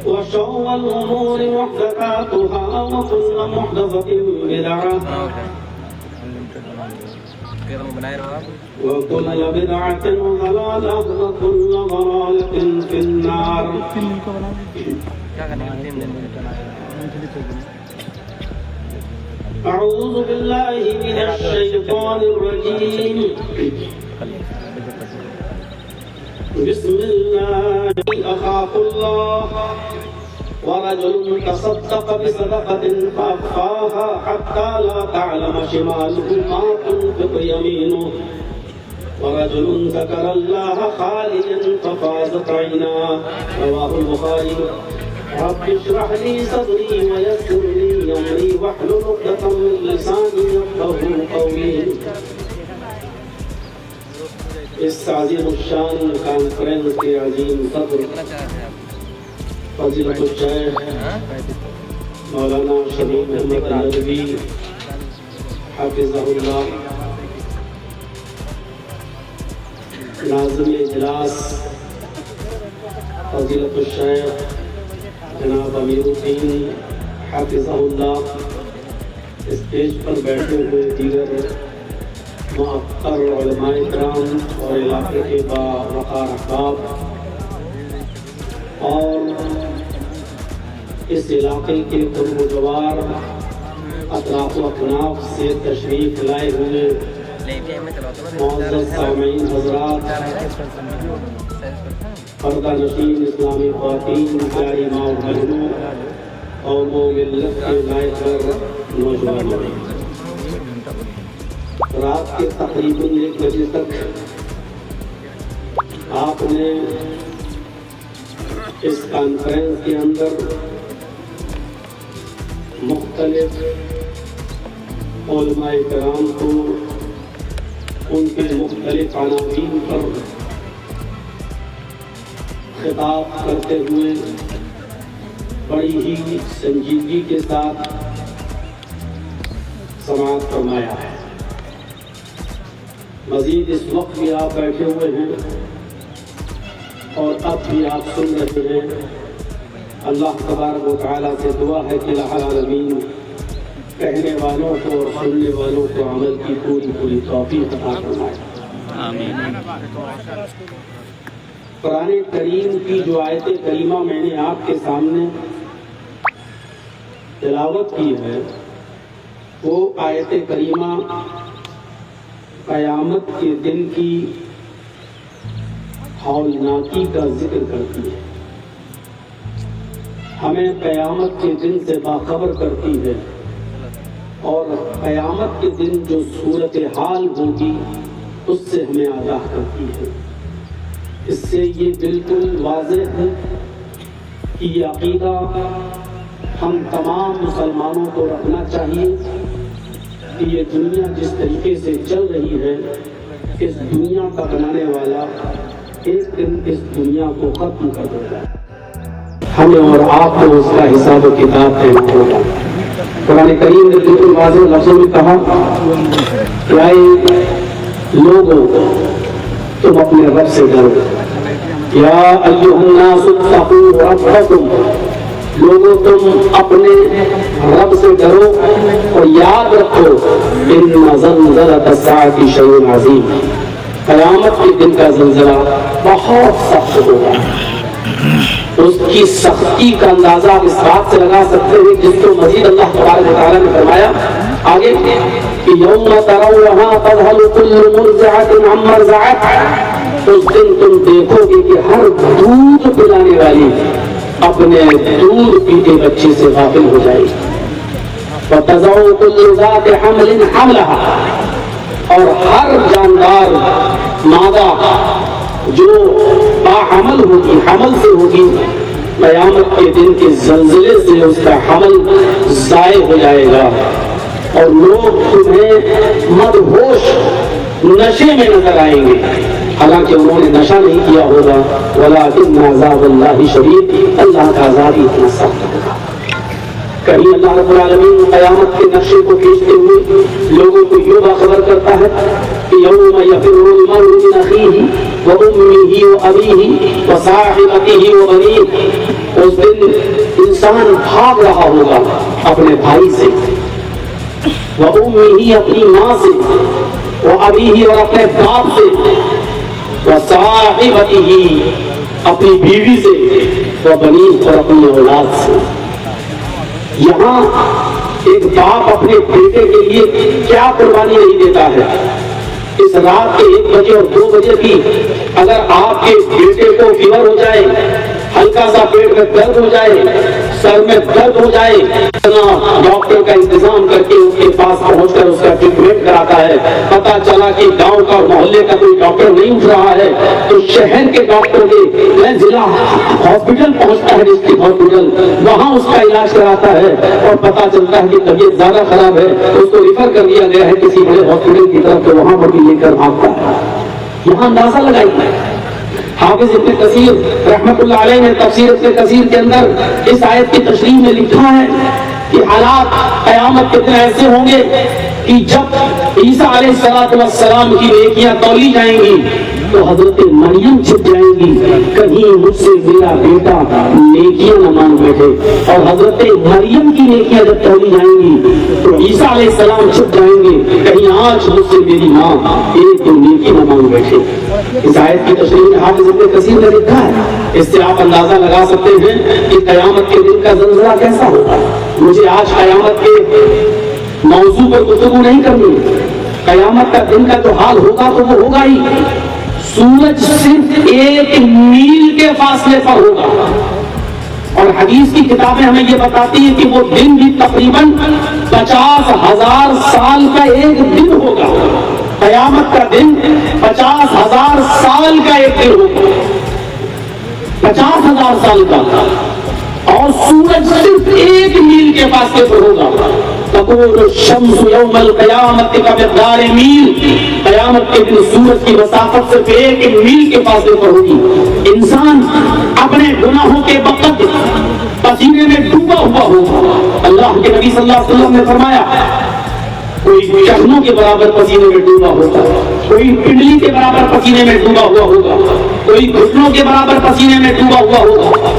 وشر الأمور محدثاتها وكل محدثة بدعة وكل بدعة ضلالة وكل ضلالة في النار. أعوذ بالله من الشيطان الرجيم. بسم الله. أخاف الله ورجل تصدق بصدقة فأخفاها حتى لا تعلم شماله ما تنفق يمينه ورجل ذكر الله خاليا ففاضت عيناه. رواه البخاري. رب اشرح لي صدري ويسر لي أمري واحلل عقدة من لساني يفقهوا قولي. اس عظیم الشان کانفرنس کے عظیم صدر فضیلت الشیخ مولانا شریف احمد ندوی حافظہ اللہ، ناظم اجلاس فضیلت الشیخ جناب امیر الدین حافظہ اللہ، اسٹیج پر بیٹھے ہوئے دیگر معطر علماء کرام اور علاقے کے باوقار احباب اور اس علاقے کے قرب و جوار اطراف و اکناف سے تشریف لائے ہوئے معزز سامعین حضرات، پردہ نشین اسلامی خواتین، پیاری ماں و بہنوں، قوم و ملت کے لائق نوجوانوں، رات کے تقریباً 1 بجے تک آپ نے اس کانفرنس کے اندر مختلف علماء کرام کو ان کے مختلف عناوین پر خطاب کرتے ہوئے بڑی ہی سنجیدگی کے ساتھ سماعت فرمایا ہے. مزید اس وقت بھی آپ بیٹھے ہوئے ہیں اور اب بھی آپ سن رہے ہیں. اللہ تبارک و تعالیٰ سے دعا ہے کہ الہ العالمین کہنے والوں کو اور سننے والوں کو عمل کی پوری توفیق عطا فرمائے. آمین. قرآن کریم کی جو آیت کریمہ میں نے آپ کے سامنے تلاوت کی ہے وہ آیت کریمہ قیامت کے دن کی ہولناکی کا ذکر کرتی ہے، ہمیں قیامت کے دن سے باخبر کرتی ہے اور قیامت کے دن جو صورتحال ہوگی اس سے ہمیں آگاہ کرتی ہے. اس سے یہ بالکل واضح ہے کہ یہ عقیدہ ہم تمام مسلمانوں کو رکھنا چاہیے کہ یہ دنیا جس طریقے سے چل رہی ہے اس دنیا کا بنانے والا ایک دن اس دنیا کو ختم کر دے گا. ہمیں اور آپ کو اس کا حساب و کتاب دینا ہوگا. قرآن کریم نے بالکل واضح لفظوں میں کہا کہ اے لوگوں تم اپنے رب سے ڈرو. یا ایھا الناس اتقوا ربکم، لوگوں تم اپنے رب سے ڈرو اور یاد رکھو ان زلزلۃ الساعۃ شیء عظیم، قیامت کے دن کا زلزلہ بہت سخت ہوگا. اس کی سختی کا اندازہ اس بات سے لگا سکتے ہیں جس کو مزید اللہ تبارک و تعالیٰ نے فرمایا آگے کہ یوم ترونہا تذہل کل مرضعۃ عما ارضعت، اس دن تم دیکھو گے کہ ہر دودھ پلانے والی اپنے دودھ پیتے بچے سے غافل ہو جائے. وتضع كل ذات حمل حملها، اور ہر جاندار مادہ جو باحمل ہوگی، حمل سے ہوگی، قیامت کے دن کے زلزلے سے اس کا حمل ضائع ہو جائے گا اور لوگ تمہیں مدہوش نشے میں نظر آئیں گے، حالانکہ انہوں نے نشہ نہیں کیا ہوگا. ولیکن عذاب اللہ شدید، اللہ کا عذاب اتنا سخت ہوگا. کہیں اللہ رب العالمین قیامت کے نقشے کو کھینچتے ہوئے لوگوں کو یوں باخبر کرتا ہے کہ یوم یفر المرء من اخیہ وامہ وابیہ وصاحبتہ وبنیہ، اس دن انسان بھاگ رہا ہوگا اپنے بھائی سے، وامہ اپنی ماں سے، وابیہ اور اپنے باپ سے، وصاحبتہ اپنی بیوی سے، وبنیہ اور اپنی اولاد سے۔ یہاں ایک باپ اپنے بیٹے کے لیے کیا قربانی نہیں دیتا ہے؟ اس رات کے 1 بجے اور 2 بجے بھی اگر آپ کے بیٹے کو فیور ہو جائے، ہلکا سا پیٹ میں درد ہو جائے، سر میں درد ہو جائے، ڈاکٹر کا انتظام کر کے اس کے پاس پہنچ کر اس کا ٹریٹمنٹ کراتا ہے۔ پتا چلا کہ گاؤں کا محلے کا کوئی ڈاکٹر نہیں اٹھ رہا ہے تو شہر کے ڈاکٹر میں ضلع ہاسپٹل پہنچتا ہے، ڈسٹرکٹ ہاسپٹل، وہاں اس کا علاج کراتا ہے اور پتا چلتا ہے کہ طبیعت زیادہ خراب ہے، اس کو ریفر کر دیا گیا ہے کسی بڑے ہاسپٹل کی طرف، تو وہاں پر بھی لے کر بھاگتا ہے۔ یہاں اندازہ لگائیے، حافظ ابن کثیر رحمت اللہ علیہ نے تفسیر ابن کثیر کے اندر اس آیت کی تشریح میں لکھا ہے کہ حالات قیامت کے دن ایسے ہوں گے کہ جب عیسیٰ علیہ السلام کی نیکیاں تولی جائیں گی تو حضرت مریم چھپ جائیں گی، کہیں مجھ سے میرا بیٹا نیکیاں نہ مانگ بیٹھے، اور حضرت مریم کی نیکیاں جب تولی جائیں گی تو عیسیٰ علیہ السلام چھپ جائیں گے، کہیں آج مجھ سے میری ماں ایک نیکی نہ مانگ بیٹھے۔ اس آیت کی تشریح میں حافظ ابن کثیر نے لکھا ہے، اس سے آپ اندازہ لگا سکتے ہیں کہ قیامت کے دن کا زلزلہ کیسا ہوگا۔ مجھے آج قیامت کے موضوع پر گفتگو نہیں کرنی، قیامت کا دن کا جو حال ہوگا تو وہ ہوگا ہی، سورج صرف 1 میل کے فاصلے پر ہوگا، اور حدیث کی کتابیں ہمیں یہ بتاتی ہیں کہ وہ دن بھی تقریباً 50,000 سال کا ایک دن ہوگا۔ قیامت کا دن 50,000 سال کا ایک دن ہوگا، 50,000 سال کا، اور سورج صرف 1 میل کے فاصلے پر ہوگا۔ تقول الشمس یوم القیامت کمقدار میل، قیامت کے دن سورج کی مسافت صرف 1 میل کے فاصلے پر ہوگی۔ انسان اپنے گناہوں کے وقت پسینے میں ڈوبا ہوا ہوگا۔ اللہ کے نبی صلی اللہ علیہ وسلم نے فرمایا کوئی چشموں کے برابر پسینے میں ڈوبا ہوگا، کوئی پنڈلی کے برابر پسینے میں ڈوبا ہوا ہوگا، کوئی گھٹنوں کے برابر پسینے میں ڈوبا ہوا ہوگا،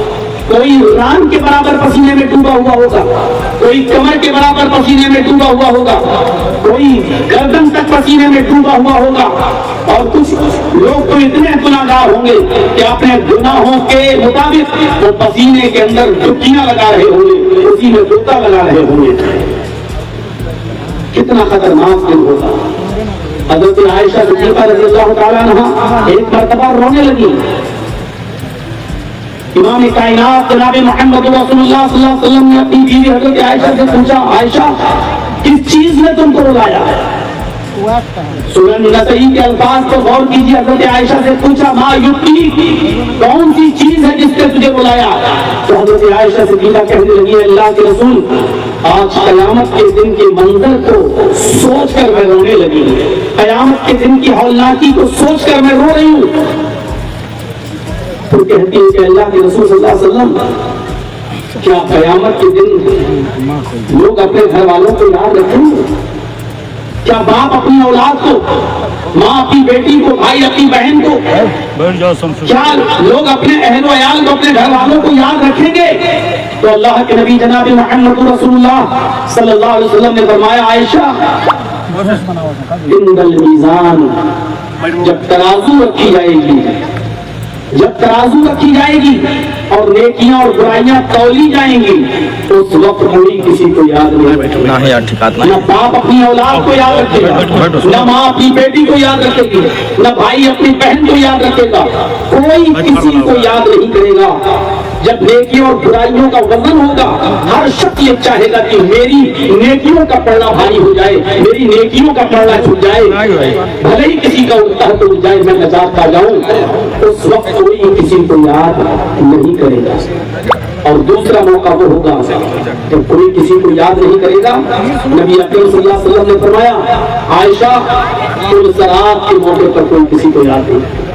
کوئی ران کے برابر پسینے میں ڈوبا ہوا ہوگا، کوئی کمر کے برابر پسینے میں ڈوبا ہوا ہوگا، کوئی گردن تک پسینے میں ڈوبا ہوا ہوگا، اور کچھ لوگ تو اتنے گناہگار ہوں گے کہ اپنے گناہوں کے مطابق وہ پسینے کے اندر ڈبکیاں لگا رہے ہوں گے، اسی میں غوطہ لگا رہے ہوں گے۔ کتنا خطرناک دن ہوگا۔ حضرت عائشہ صدیقہ رضی اللہ تعالیٰ عنہا ایک مرتبہ رونے لگی۔ امام کائنات جناب محمد رسول اللہ صلی اللہ علیہ وسلم نے اپنی بیوی حضرت عائشہ سے پوچھا، عائشہ کس چیز نے تم کو رلایا؟ سنن نسائی کے الفاظ پر غور کیجیے، حضرت عائشہ سے پوچھا ما یبکی، کون سی چیز ہے جس نے تجھے رلایا؟ تو حضرت عائشہ صدیقہ کہنے لگی، اللہ کے رسول آج قیامت کے دن کے منظر کو سوچ کر میں رونے لگی، قیامت کے دن کی ہولناکی کو سوچ کر میں رو رہی ہوں۔ تو کہتی ہے کہ اللہ کے رسول صلی اللہ علیہ وسلم کیا قیامت کے دن لوگ اپنے گھر والوں کو یاد رکھیں گے؟ کیا باپ اپنی اولاد کو، ماں اپنی بیٹی کو، بھائی اپنی بہن کو، کیا لوگ اپنے اہل و عیال کو، اپنے گھر والوں کو یاد رکھیں گے؟ تو اللہ کے نبی جناب محمد رسول اللہ صلی اللہ علیہ وسلم نے فرمایا، عائشہ عند المیزان، جب ترازو رکھی جائے گی، جب ترازو رکھی جائے گی اور نیکیاں اور برائیاں تولی جائیں گی تو اس وقت کوئی کسی کو یاد نہیں رکھے گا، نہ باپ اپنی اولاد کو یاد رکھے گا، نہ ماں اپنی بیٹی کو یاد رکھے گی، نہ بھائی اپنی بہن کو یاد رکھے گا، کوئی کسی کو یاد نہیں کرے گا۔ جب نیکیوں اور برائیوں کا وزن ہوگا، ہر شخص یہ چاہے گا کہ میری نیکیوں کا پلڑا بھاری ہو جائے، میری نیکیوں کا پلڑا چھٹ جائے، بھلے ہی کسی کا اٹھتا ہے تو اٹھ جائے، میں نجات پا جاؤں۔ اس وقت کوئی کسی کو یاد نہیں کرے گا۔ اور دوسرا موقع وہ ہوگا جب کوئی کسی کو یاد نہیں کرے گا۔ نبی اکرم صلی اللہ علیہ وسلم نے فرمایا، عائشہ پرسرات کے موقع پر کوئی کسی کو یاد نہیں کرے گا۔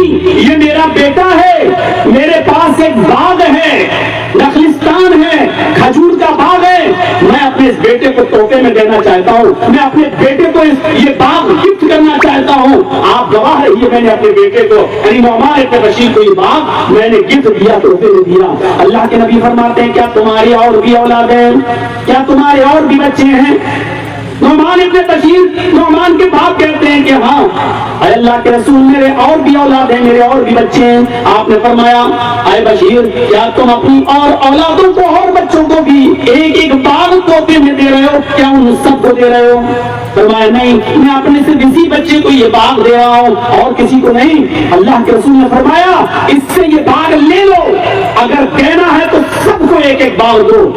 نہیں یہ میرا بیٹا ہے، میرے پاس ایک باغ ہے، نخلستان ہے، کھجور کا باغ ہے، میں اپنے اس بیٹے کو تحفے میں دینا چاہتا ہوں، میں اپنے بیٹے کو یہ باغ گفٹ کرنا چاہتا ہوں۔ آپ گواہ رہیے، میں نے اپنے بیٹے کو یعنی نعمان ابن بشیر کو یہ باغ میں نے گفٹ دیا، تحفے میں دیا۔ اللہ کے نبی فرماتے ہیں کیا تمہاری اور بھی اولاد ہیں؟ کیا تمہارے اور بھی بچے ہیں؟ نعمان ابن بشیر، نعمان کے باپ کہتے ہیں کہ ہاں اے اللہ کے رسول، میرے اور بھی اولاد ہیں، میرے اور بھی بچے ہیں۔ آپ نے فرمایا اے بشیر، کیا تم اپنی اور اولادوں کو اور بچوں کو بھی ایک ایک باغ تحفے میں دے رہے ہو؟ کیا ان سب کو دے رہے ہو؟ فرمایا نہیں، میں اپنے صرف اسی بچے کو یہ باغ دے رہا ہوں اور کسی کو نہیں۔ اللہ کے رسول نے فرمایا اس سے یہ باغ لے لو، اگر دینا ہے تو سب کو ایک ایک باغ دو،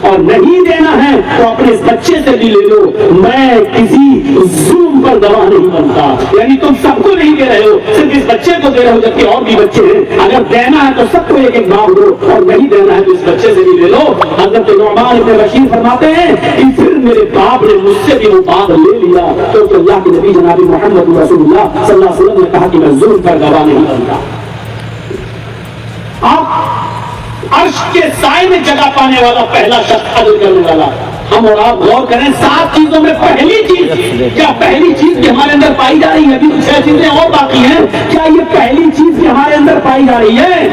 اور نہیں دینا ہے تو اپنے اس بچے سے بھی لے لو، میں کسی ظلم پر گواہ نہیں بنتا۔ یعنی تم سب کو نہیں دے رہے ہو، صرف اس بچے کو دے رہے ہو جبکہ اور بھی بچے ہیں، اگر دینا ہے تو سب کو ایک ایک باغ دو اور نہیں دینا ہے تو اس بچے سے بھی لے لو۔ حضرت نعمان ابن بشیر فرماتے ہیں کہ پھر میرے باپ نے مجھ سے بھی وہ باغ لے لیا، تو اللہ کے نبی جناب محمد رسول اللہ صلی اللہ علیہ وسلم نے کہا کہ میں ظلم پر گواہ نہیں بنتا۔ آپ عرش کے سائے میں جگہ پانے والا پہلا شخص عدل کرنے والا۔ ہم اور آپ غور کریں، 7 چیزوں میں پہلی چیز کیا؟ پہلی چیز کہ ہمارے اندر پائی جا رہی ہے، ابھی 6 چیزیں اور باقی ہیں، کیا یہ پہلی چیز کہ ہمارے اندر پائی جا رہی ہے؟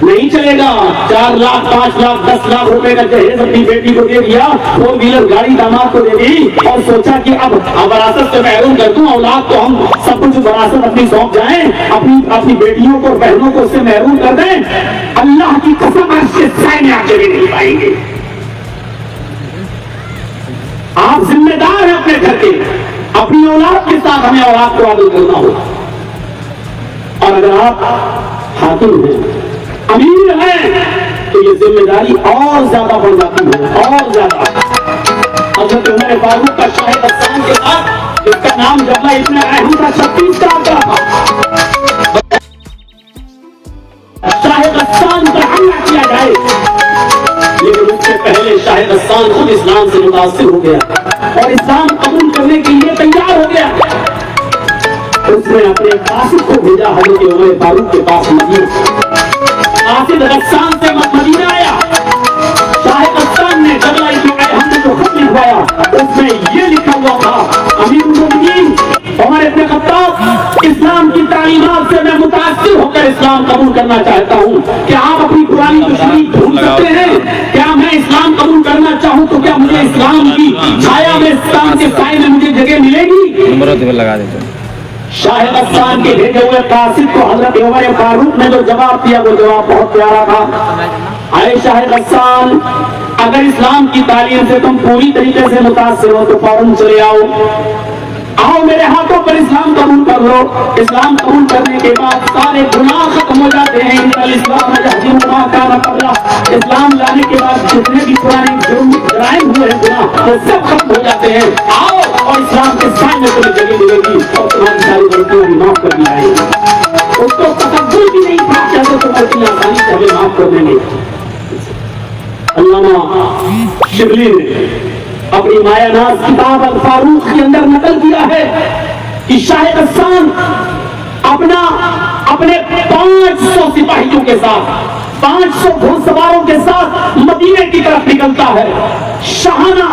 نہیں چلے گا 4 لاکھ 5 لاکھ 10 لاکھ روپے کا جہیز اپنی بیٹی کو دے دیا، 4 ویلر گاڑی داماد کو دے دی اور سوچا کہ اب وراثت سے محروم کر دوں، اولاد تو ہم سب کچھ وراثت اپنی سونپ جائیں، اپنی بیٹیوں کو اور بہنوں کو اس سے محروم کر دیں۔ اللہ کی قسم عرش کے سائے میں آپ جگہ نہیں پائیں گے۔ آپ ذمہ دار ہیں اپنے گھر کے، اپنی اولاد کے ساتھ ہمیں اولاد کو عادل کرنا ہوگا، اور اگر آپ حاکم ہیں، امیر ہیں، تو یہ ذمہ داری اور زیادہ بڑھ جاتی ہے، اور زیادہ۔ حضرت عمر فاروق کا شاہ غسان کے ساتھ، جس کا نام جبلہ ابن احم کا 36 سال کا تھا، شاہ غسان پر حملہ کیا جائے، لیکن اس سے پہلے شاہ غسان خود اسلام سے متاثر ہو گیا اور اسلام قبول کرنے کے لیے تیار ہو گیا۔ اس نے اپنے قاصد کو بھیجا حضرت عمر فاروق کے پاس مدینہ۔ قاصد غسان سے مدینہ آیا، شاہ غسان نے جبلہ ابن احم نے جو خط لکھوایا اس میں یہ لکھا ہوا تھا، امیر المومنین عمر ابن خطاب، اسلام کی تعلیمات سے میں متاثر ہو کر اسلام قبول کرنا چاہتا ہوں، کیا آپ اپنی پرانی دشمنی بھول سکتے ہیں؟ کیا میں اسلام قبول کرنا چاہوں تو کیا مجھے اسلام کی چھایا میں، اسلام کے سائے میں مجھے جگہ ملے گی؟ لگا دیتے شاہ غسان کے بھیجے ہوئے قاصد کو حضرت عمر فاروق نے جو جواب دیا وہ جواب بہت پیارا تھا۔ اے شاہ غسان، اگر اسلام کی تعلیم سے تم پوری طریقے سے متاثر ہو تو فوراً چلے آؤ میرے ہاتھوں پر اسلام قبول کر لو۔ اسلام قبول کرنے کے بعد سارے گناہ ختم ہو جاتے ہیں۔ اسلام اسلام لانے کے بعد جتنے بھی پرانے جرائم ہوئے ہیں گناہ وہ سب ختم ہو جاتے ہیں۔ آؤ اور اسلام کے سامنے تمہیں جگہ ملے گی اور تمہاری ساری غلطیاں بھی معاف کر دی جائیں گی۔ اس کو تصور بھی نہیں تھا کیسے تم غلطیاں آسانی سے ہمیں معاف کر دیں گے۔ علامہ شبلی نے اپنی مایا ناز کتاب الفاروق کے اندر نقل کیا ہے کہ شاہ غسان اپنے 500 سپاہیوں کے ساتھ، 500 گھوڑ سواروں کے ساتھ مدینے کی طرف نکلتا ہے۔ شاہانہ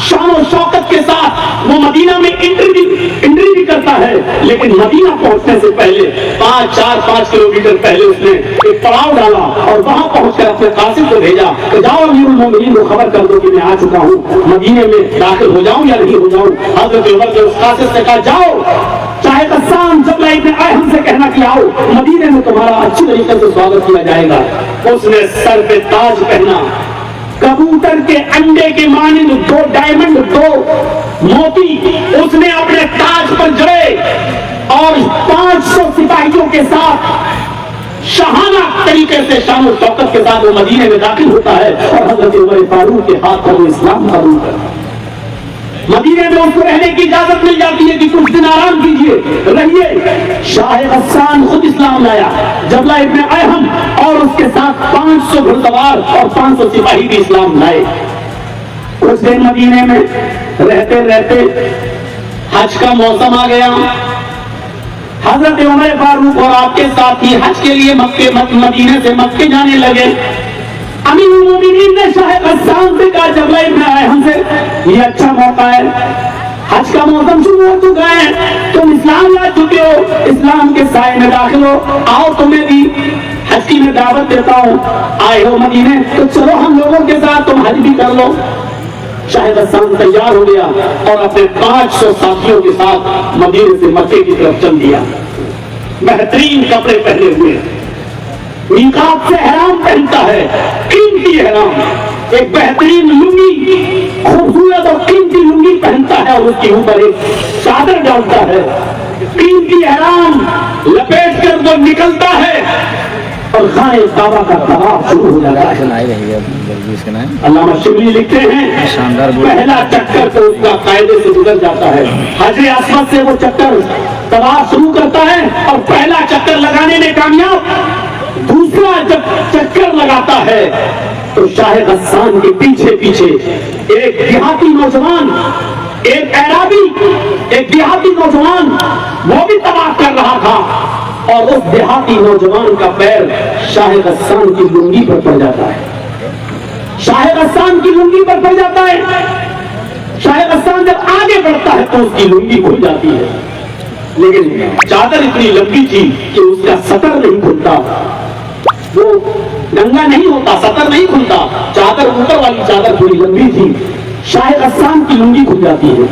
شان و شوکت کے ساتھ وہ مدینہ میں انٹری بھی کرتا ہے، لیکن مدینہ پہنچنے سے پہلے 5 کلومیٹر پہلے اس نے ایک پڑاؤ ڈالا اور وہاں پہنچ کر اپنے قاصد کو بھیجا کہ جاؤ امیر المومنین کو خبر کر دو کہ میں آ چکا ہوں، مدینے میں داخل ہو جاؤں یا نہیں ہو جاؤں۔ حضرت عمر نے اس قاصد سے کہا جاؤ چاہے غسان جبلہ ابن احم سے کہنا کہ آؤ مدینے میں تمہارا اچھی طریقے سے سواگت کیا جائے گا۔ اس نے سر پہ تاج پہنا، کبوتر کے انڈے کے مانند 2 ڈائمنڈ 2 موتی اس نے اپنے تاج پر جڑے اور 500 سپاہیوں کے ساتھ شاہانہ طریقے سے شان و شوکت کے ساتھ وہ مدینے میں داخل ہوتا ہے اور حضرت عمر فاروق کے ہاتھ پر وہ اسلام قبول کرتا ہے۔ مدینے میں اس کو رہنے کی اجازت مل جاتی ہے کہ کچھ دن آرام کیجیے، رہیے۔ شاہ غسان خود اسلام لایا، جبلہ ابن احم اور اس کے ساتھ 500 گھڑسوار اور 500 سپاہی بھی اسلام لائے۔ اس دن مدینے میں رہتے رہتے حج کا موسم آ گیا۔ حضرت عمر فاروق اور آپ کے ساتھی حج کے لیے مدینے سے مکے جانے لگے. امیر المومنین نے شاہ غسان سے کہا جب ابن ہم سے یہ اچھا موقع ہے, حج کا موسم شروع ہو چکا ہے, تم اسلام لا چکے ہو, اسلام کے سائے میں داخل ہو, آؤ تمہیں بھی حج کی میں دعوت دیتا ہوں, آئے ہو مدینے تو چلو ہم لوگوں کے ساتھ تم حج بھی کر لو. شاہ غسان تیار ہو گیا اور اپنے 500 ساتھیوں کے ساتھ مدینے سے مکے کی طرف چل دیا. بہترین کپڑے پہنے ہوئے, میقات سے احرام پہنتا ہے, قیمتی احرام, ایک بہترین لنگی, خوبصورت اور قیمتی لنگی پہنتا ہے اور اس کے اوپر ایک چادر ڈالتا ہے, قیمتی احرام لپیٹ کر وہ نکلتا ہے اور خانہ کعبہ کا طواف شروع ہو جاتا ہے. علامہ شبلی لکھتے ہیں پہلا چکر تو اس کا قاعدے سے گزر جاتا ہے, حجر اسود سے وہ چکر طواف شروع کرتا ہے اور پہلا چکر لگانے میں کامیاب, دوسرا جب چکر لگاتا ہے تو شاہ غسان کے پیچھے پیچھے ایک دیہاتی نوجوان, ایک اعرابی, ایک دیہاتی نوجوان وہ بھی طواف کر رہا تھا اور اس دیہاتی نوجوان کا پیر شاہ غسان کی لنگی پر پڑ جاتا ہے. شاہ غسان کی لنگی پر پڑ جاتا ہے. شاہ غسان جب آگے بڑھتا ہے تو اس کی لنگی کھل جاتی ہے, لیکن چادر اتنی لمبی تھی کہ اس کا سطر نہیں کھلتا, وہ ننگا نہیں ہوتا, سطر نہیں کھلتا, چادر اوپر والی چادر تھوڑی لمبی تھی. شاہ غسان کی لنگی کھل جاتی ہے.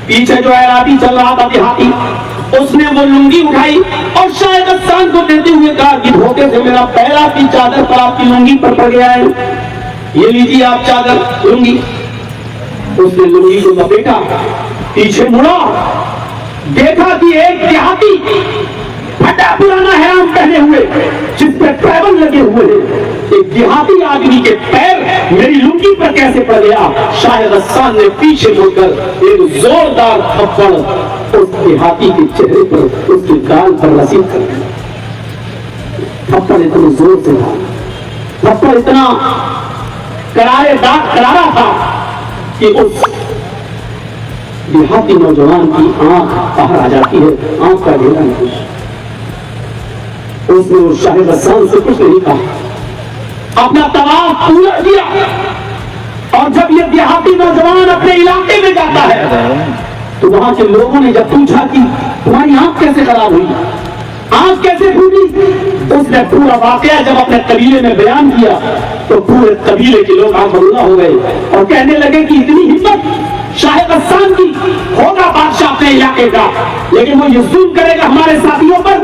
پیچھے جو اعرابی چل رہا تھا دیہاتی, اس نے وہ لنگی اٹھائی اور شاہ غسان کو دیتے ہوئے کہا کہ دھوکے سے میرا پیر آپ کی چادر پر, آپ کی لنگی پر پڑ گیا ہے, یہ لیجیے آپ چادر لنگی. اس نے لنگی کو لپیٹا, پیچھے مڑا, دیکھا کہ ایک دیہاتی پھٹا پرانا احرام پہنے ہوئے جس پہ ٹریبل لگے ہوئے ہیں, ایک دیہاتی آدمی کے پیر میری لنگی پر کیسے پڑ گیا. شاہ غسان نے پیچھے مڑ کر ایک زوردار تھپڑ اس دیہاتی کے چہرے پر, اس کے گال پر رسید کر دیا. تھپڑ اتنے زور سے تھا, تھپڑ اتنا کرارا تھا کہ اس دیہاتی نوجوان کی آنکھ باہر آ جاتی ہے, آنکھ کا گھیرا نہیں. اس نے شاہ غسان سے کچھ نہیں کہا, اپنا طواف پورا کیا. اور جب یہ دیہاتی نوجوان اپنے علاقے میں جاتا ہے تو وہاں کے لوگوں نے جب پوچھا کہ تمہاری آنکھ کیسے خراب ہوئی, آنکھ کیسے پھوٹی, اس نے پورا واقعہ جب اپنے قبیلے میں بیان کیا تو پورے قبیلے کے لوگ آنکھ بلّا ہو گئے اور کہنے لگے کہ اتنی ہمت شاہ غسان کی, ہوگا بادشاہ اپنے علاقے کا لیکن وہ یہ ظلم کرے گا ہمارے ساتھیوں پر.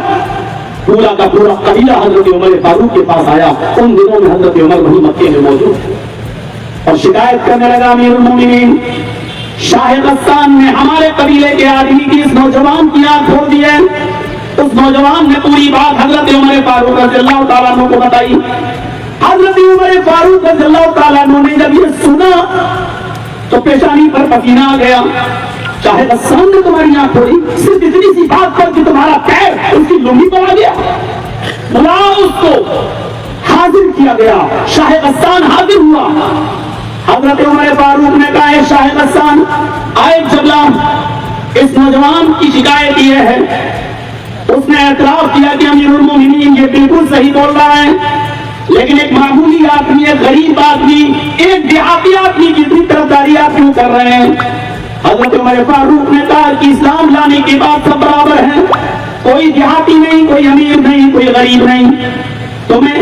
پورا کا پورا قبیلہ حضرت عمر فاروق کے پاس آیا. ان دنوں میں حضرت عمر وہیں مکے میں موجود تھے اور شکایت کرنے لگا, امیر المومنین شاہ غسان نے ہمارے قبیلے کے آدمی کی, اس نوجوان کی آنکھ کھول دی ہے. اس نوجوان نے پوری بات حضرت عمر فاروق رضی اللہ تعالیٰ عنہ کو بتائی. حضرت عمر فاروق رضی اللہ تعالیٰ عنہ نے جب یہ سنا تو پیشانی پر پسینہ آ گیا. شاہ غسان نے تمہاری آنکھ کھولی صرف اتنی سی بات پر کہ تمہارا پیر اس کی لنگی پر آ گیا. بلاؤ اس کو. حاضر کیا گیا, شاہ غسان حاضر ہوا. حضرت عمر فاروق نے کہا, شاہ غسان آئے جبلا, اس نوجوان کی شکایت یہ ہے. اس نے اعتراف کیا کہ امیر المومنین یہ بالکل صحیح بول رہا ہے, لیکن ایک معمولی آدمی, ایک غریب آدمی, ایک دیہاتی آدمی کی اتنی طرفداری آپ کیوں کر رہے ہیں. حضرت عمر فاروق نے کہا کہ اسلام لانے کے بعد سب برابر ہیں, کوئی دیہاتی نہیں, کوئی امیر نہیں, کوئی غریب نہیں. تمہیں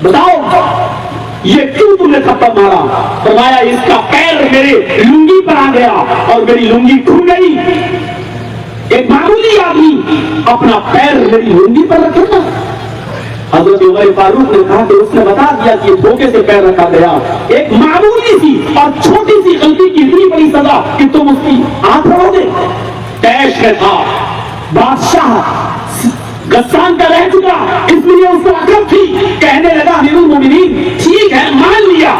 بتاؤ یہ کیوں تم نے تھپڑ مارا. فرمایا اس کا پیر میرے لنگی پر آ گیا اور میری لنگی کھل گئی. ایک معمولی آدمی اپنا پیر میری لنگی پر رکھے گا. حضرت عمر فاروق نے کہا کہ اس نے بتا دیا کہ دھوکے سے پیر رکھا گیا. ایک معمولی سی اور چھوٹی سی غلطی کی اتنی بڑی سزا کہ تم اس کی آنکھ پھوڑو گے. کیش میں تھا, بادشاہ غسان کا رہ چکا, اس لیے اس کو عقل تھی. کہنے لگا امیر المومنین ٹھیک ہے مان لیا,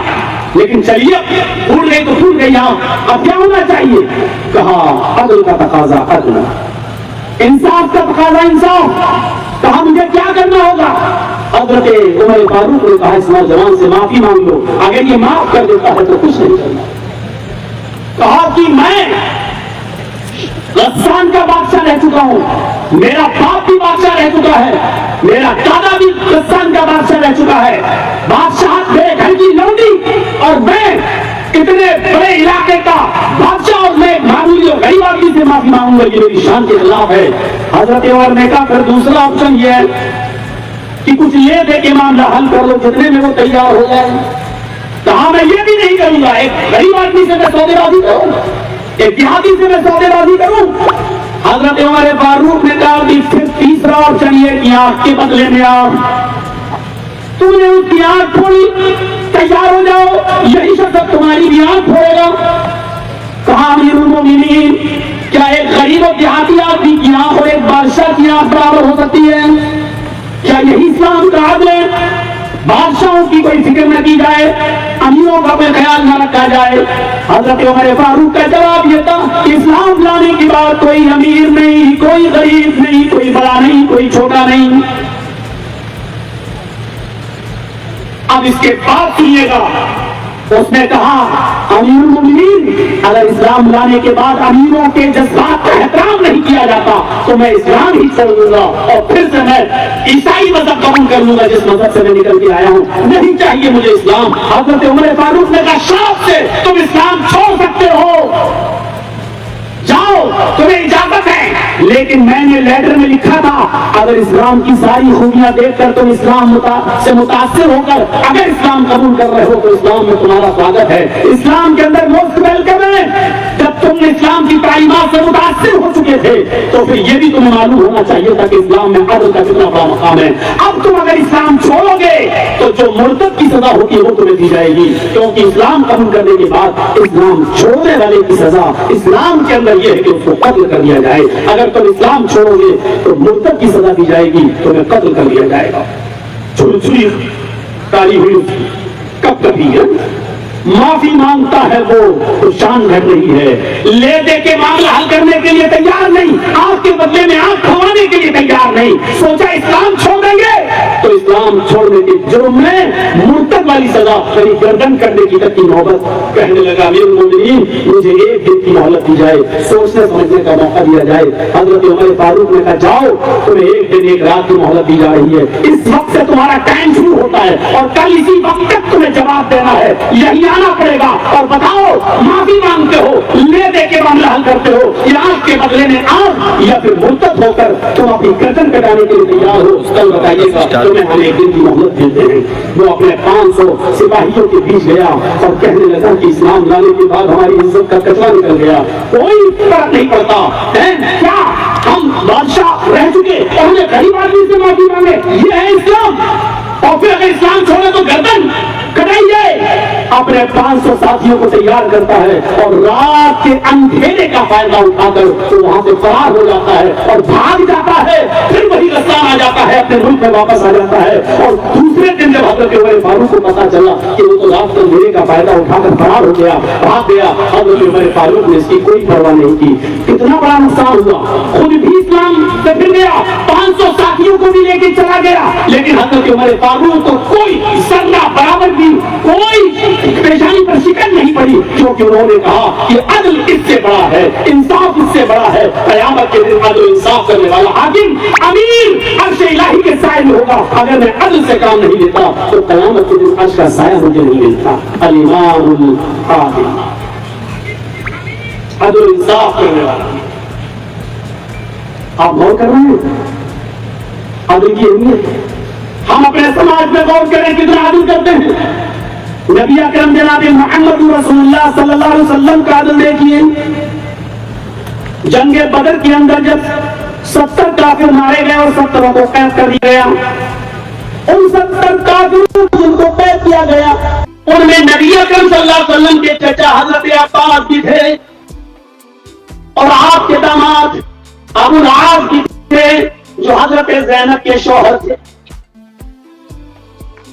لیکن چلیے پھول گئی تو پھول گئی, اب کیا ہونا چاہیے. کہا عدل کا تقاضا عدل, انصاف کا تقاضا انصاف. کہا مجھے کیا کرنا ہوگا. حضرت عمر فاروق نے کہا اس نوجوان سے معافی مانگ لو, اگر یہ معاف کر دیتا ہے تو کچھ نہیں کرنا. کہا کہ میں غسان کا بادشاہ رہ چکا ہوں، میرا باپ بھی بادشاہ رہ چکا ہے، میرا دادا بھی غسان کا بادشاہ رہ چکا ہے، بادشاہ میرے گھر کی لونڈی اور میں اتنے بڑے علاقے کا بادشاہ اور میں معمولی اور غریب آدمی سے معافی مانگوں گا، یہ میری شان کے خلاف ہے۔ حضرت عمر نے کہا پھر دوسرا آپشن یہ ہے کہ کچھ یہ دے کے معاملہ حل کر لو جتنے میں وہ تیار ہو جائے۔ کہا میں یہ بھی نہیں کروں گا، ایک غریب آدمی سے میں سودے بازی کروں، ایک دیہاتی سے میں سودے بازی کروں۔ حضرت عمر فاروق نے کہا کہ پھر تیسرا آپشن یہ کہ آنکھ کے بدلے میں تم نے اس کی آنکھ پھوڑی، تیار ہو جاؤ، یہی شخص تمہاری بھی آنکھ پھوڑے گا۔ کہا امیر المومنین کیا ایک غریب و دیہاتی آدمی کی آنکھ اور ایک بادشاہ کی آنکھ برابر ہو سکتی ہے؟ کیا یہی اسلام کا عدل ہے؟ بادشاہوں کی کوئی فکر نہ کی جائے، امیروں کا کوئی خیال نہ رکھا جائے۔ حضرت عمر فاروق کا جواب یہ تھا کہ اسلام لانے کی بات کوئی امیر نہیں، کوئی غریب نہیں، کوئی بڑا نہیں، کوئی چھوٹا نہیں۔ اب اس کے بعد سنیے گا، اس نے کہا امیر المومنین اگر اسلام لانے کے بعد امیروں کے جذبات کا احترام نہیں کیا جاتا تو میں اسلام ہی چھوڑ دوں گا اور پھر سے میں عیسائی مذہب قبول کر لوں گا جس مذہب سے میں نکل کے آیا ہوں، نہیں چاہیے مجھے اسلام۔ حضرت عمر فاروق نے کہا شوق سے تم اسلام چھوڑ سکتے ہو، جاؤ تمہیں اجازت ہے، لیکن میں نے لیٹر میں لکھا تھا اگر اسلام کی ساری خوبیاں دیکھ کر تم اسلام سے متاثر ہو کر اگر اسلام قبول کر رہے ہو تو اسلام میں تمہارا سواگت ہے۔ اسلام کے اندر موسٹ ویلکم ہے۔ جب تم نے اسلام کی تعلیمات سے متاثر ہو چکے تھے تو پھر یہ بھی تمہیں معلوم ہونا چاہیے تھا کہ اسلام میں عدل کا کتنا بڑا مقام ہے۔ اب تم اگر اسلام چھوڑو گے تو جو مرتد کی سزا ہوتی ہے وہ تمہیں دی جائے گی، کیونکہ اسلام قبول کرنے کے بعد اسلام چھوڑنے والے کی سزا اسلام کے اندر یہ ہے کہ اس کو قتل کر دیا جائے۔ اگر تم اسلام چھوڑو گے تو مرتد کی سزا دی جائے گی، تمہیں قتل کر دیا جائے گا۔ چھری کاری ہوئی کب کبھی معافی مانگتا ہے وہ تو شان گھٹ رہی ہے، لے دے کے معاملہ حل کرنے کے لیے تیار نہیں، آنکھ کے بدلے میں آنکھ کھوانے کے لیے تیار نہیں، سوچا اسلام چھوڑ دیں گے تو اسلام چھوڑنے کے جرم میں مرتد والی سزا یعنی گردن کرنے کی تک کی نوبت۔ کہنے لگا امیر المومنین مجھے ایک دن کی مہلت دی جائے، سوچنے سمجھنے کا موقع دیا جائے۔ حضرت عمر فاروق نے کہا جاؤ تمہیں ایک دن ایک رات کی مہلت دی جا رہی ہے، اس وقت سے تمہارا ٹائم شروع ہوتا ہے اور کل اسی وقت تک تمہیں جواب دینا ہے، یہی آنا پڑے گا اور بتاؤ معافی مانگتے ہو، لے دے کے معاملہ حل کرتے ہو یا آنکھ کے بدلے میں آنکھ، یا پھر مرتد ہو کر تم اپنی گردن کٹانے کے لیے تیار ہو؟ کل بتائیے گا، تمہیں ہم ایک دن کی مہلت دیتے ہیں۔ وہ اپنے 500 سپاہیوں کے بیچ گیا اور کہنے لگا کہ اسلام لانے کے بعد ہماری عزت کا کچرا نکل گیا، کوئی فرق نہیں پڑتا ہے کیا ہم بادشاہ رہ چکے اور ہمیں غریب آدمی سے معافی مانگے، یہ ہے اسلام؟ اور پھر اگر اسلام چھوڑے تو گردن کٹائیے۔ اپنے 500 ساتھیوں کو تیار کرتا ہے اور رات کے اندھیرے کا فائدہ اٹھا کر وہ وہاں سے فرار ہو جاتا ہے اور بھاگ جاتا ہے، پھر وہی غسان آ جاتا ہے، اپنے ملک میں واپس آ جاتا ہے۔ اور دوسرے دن جب حضرت عمر فاروق کو پتا چلا کہ وہ تو رات کے اندھیرے کا فائدہ اٹھا کر فرار ہو گیا، بھاگ گیا، حضرت عمر فاروق نے اس کی کوئی پرواہ نہیں کی۔ کتنا بڑا نقصان ہوا، خود بھی اسلام سے پھر گیا، 500 ساتھیوں کو بھی لے کے چلا گیا، لیکن حضرت عمر فاروق کو کوئی ذرہ برابر بھی کوئی پیشانی پر شکن نہیں پڑی، کیونکہ انہوں نے کہا کہ عدل اس سے بڑا ہے، انصاف اس سے بڑا ہے۔ قیامت کے دن عدل انصاف کرنے والا حاکم امیر عرش الہی کے سائے میں ہوگا۔ اگر میں عدل سے کام نہیں لیتا تو قیامت کے دن عرش کا سایہ مجھے نہیں ملتا۔ الامام العادل، عدل انصاف کرنے والا۔ آپ غور کر رہے ہیں عدل کی اہمیت؟ ہم اپنے سماج میں غور کریں کتنا عدل کرتے ہیں۔ نبی اکرم جناب محمد رسول اللہ صلی اللہ علیہ وسلم کا عدل دیکھیے۔ جنگ بدر کے اندر جب 70 کافر مارے گئے اور 70 کو قید کر دیا گیا، ان 70 کافروں جن کو قید کیا گیا ان میں نبی اکرم صلی اللہ علیہ وسلم کے چچا حضرت عباس بھی تھے اور آپ کے داماد ابو العاص بھی تھے جو حضرت زینب کے شوہر تھے۔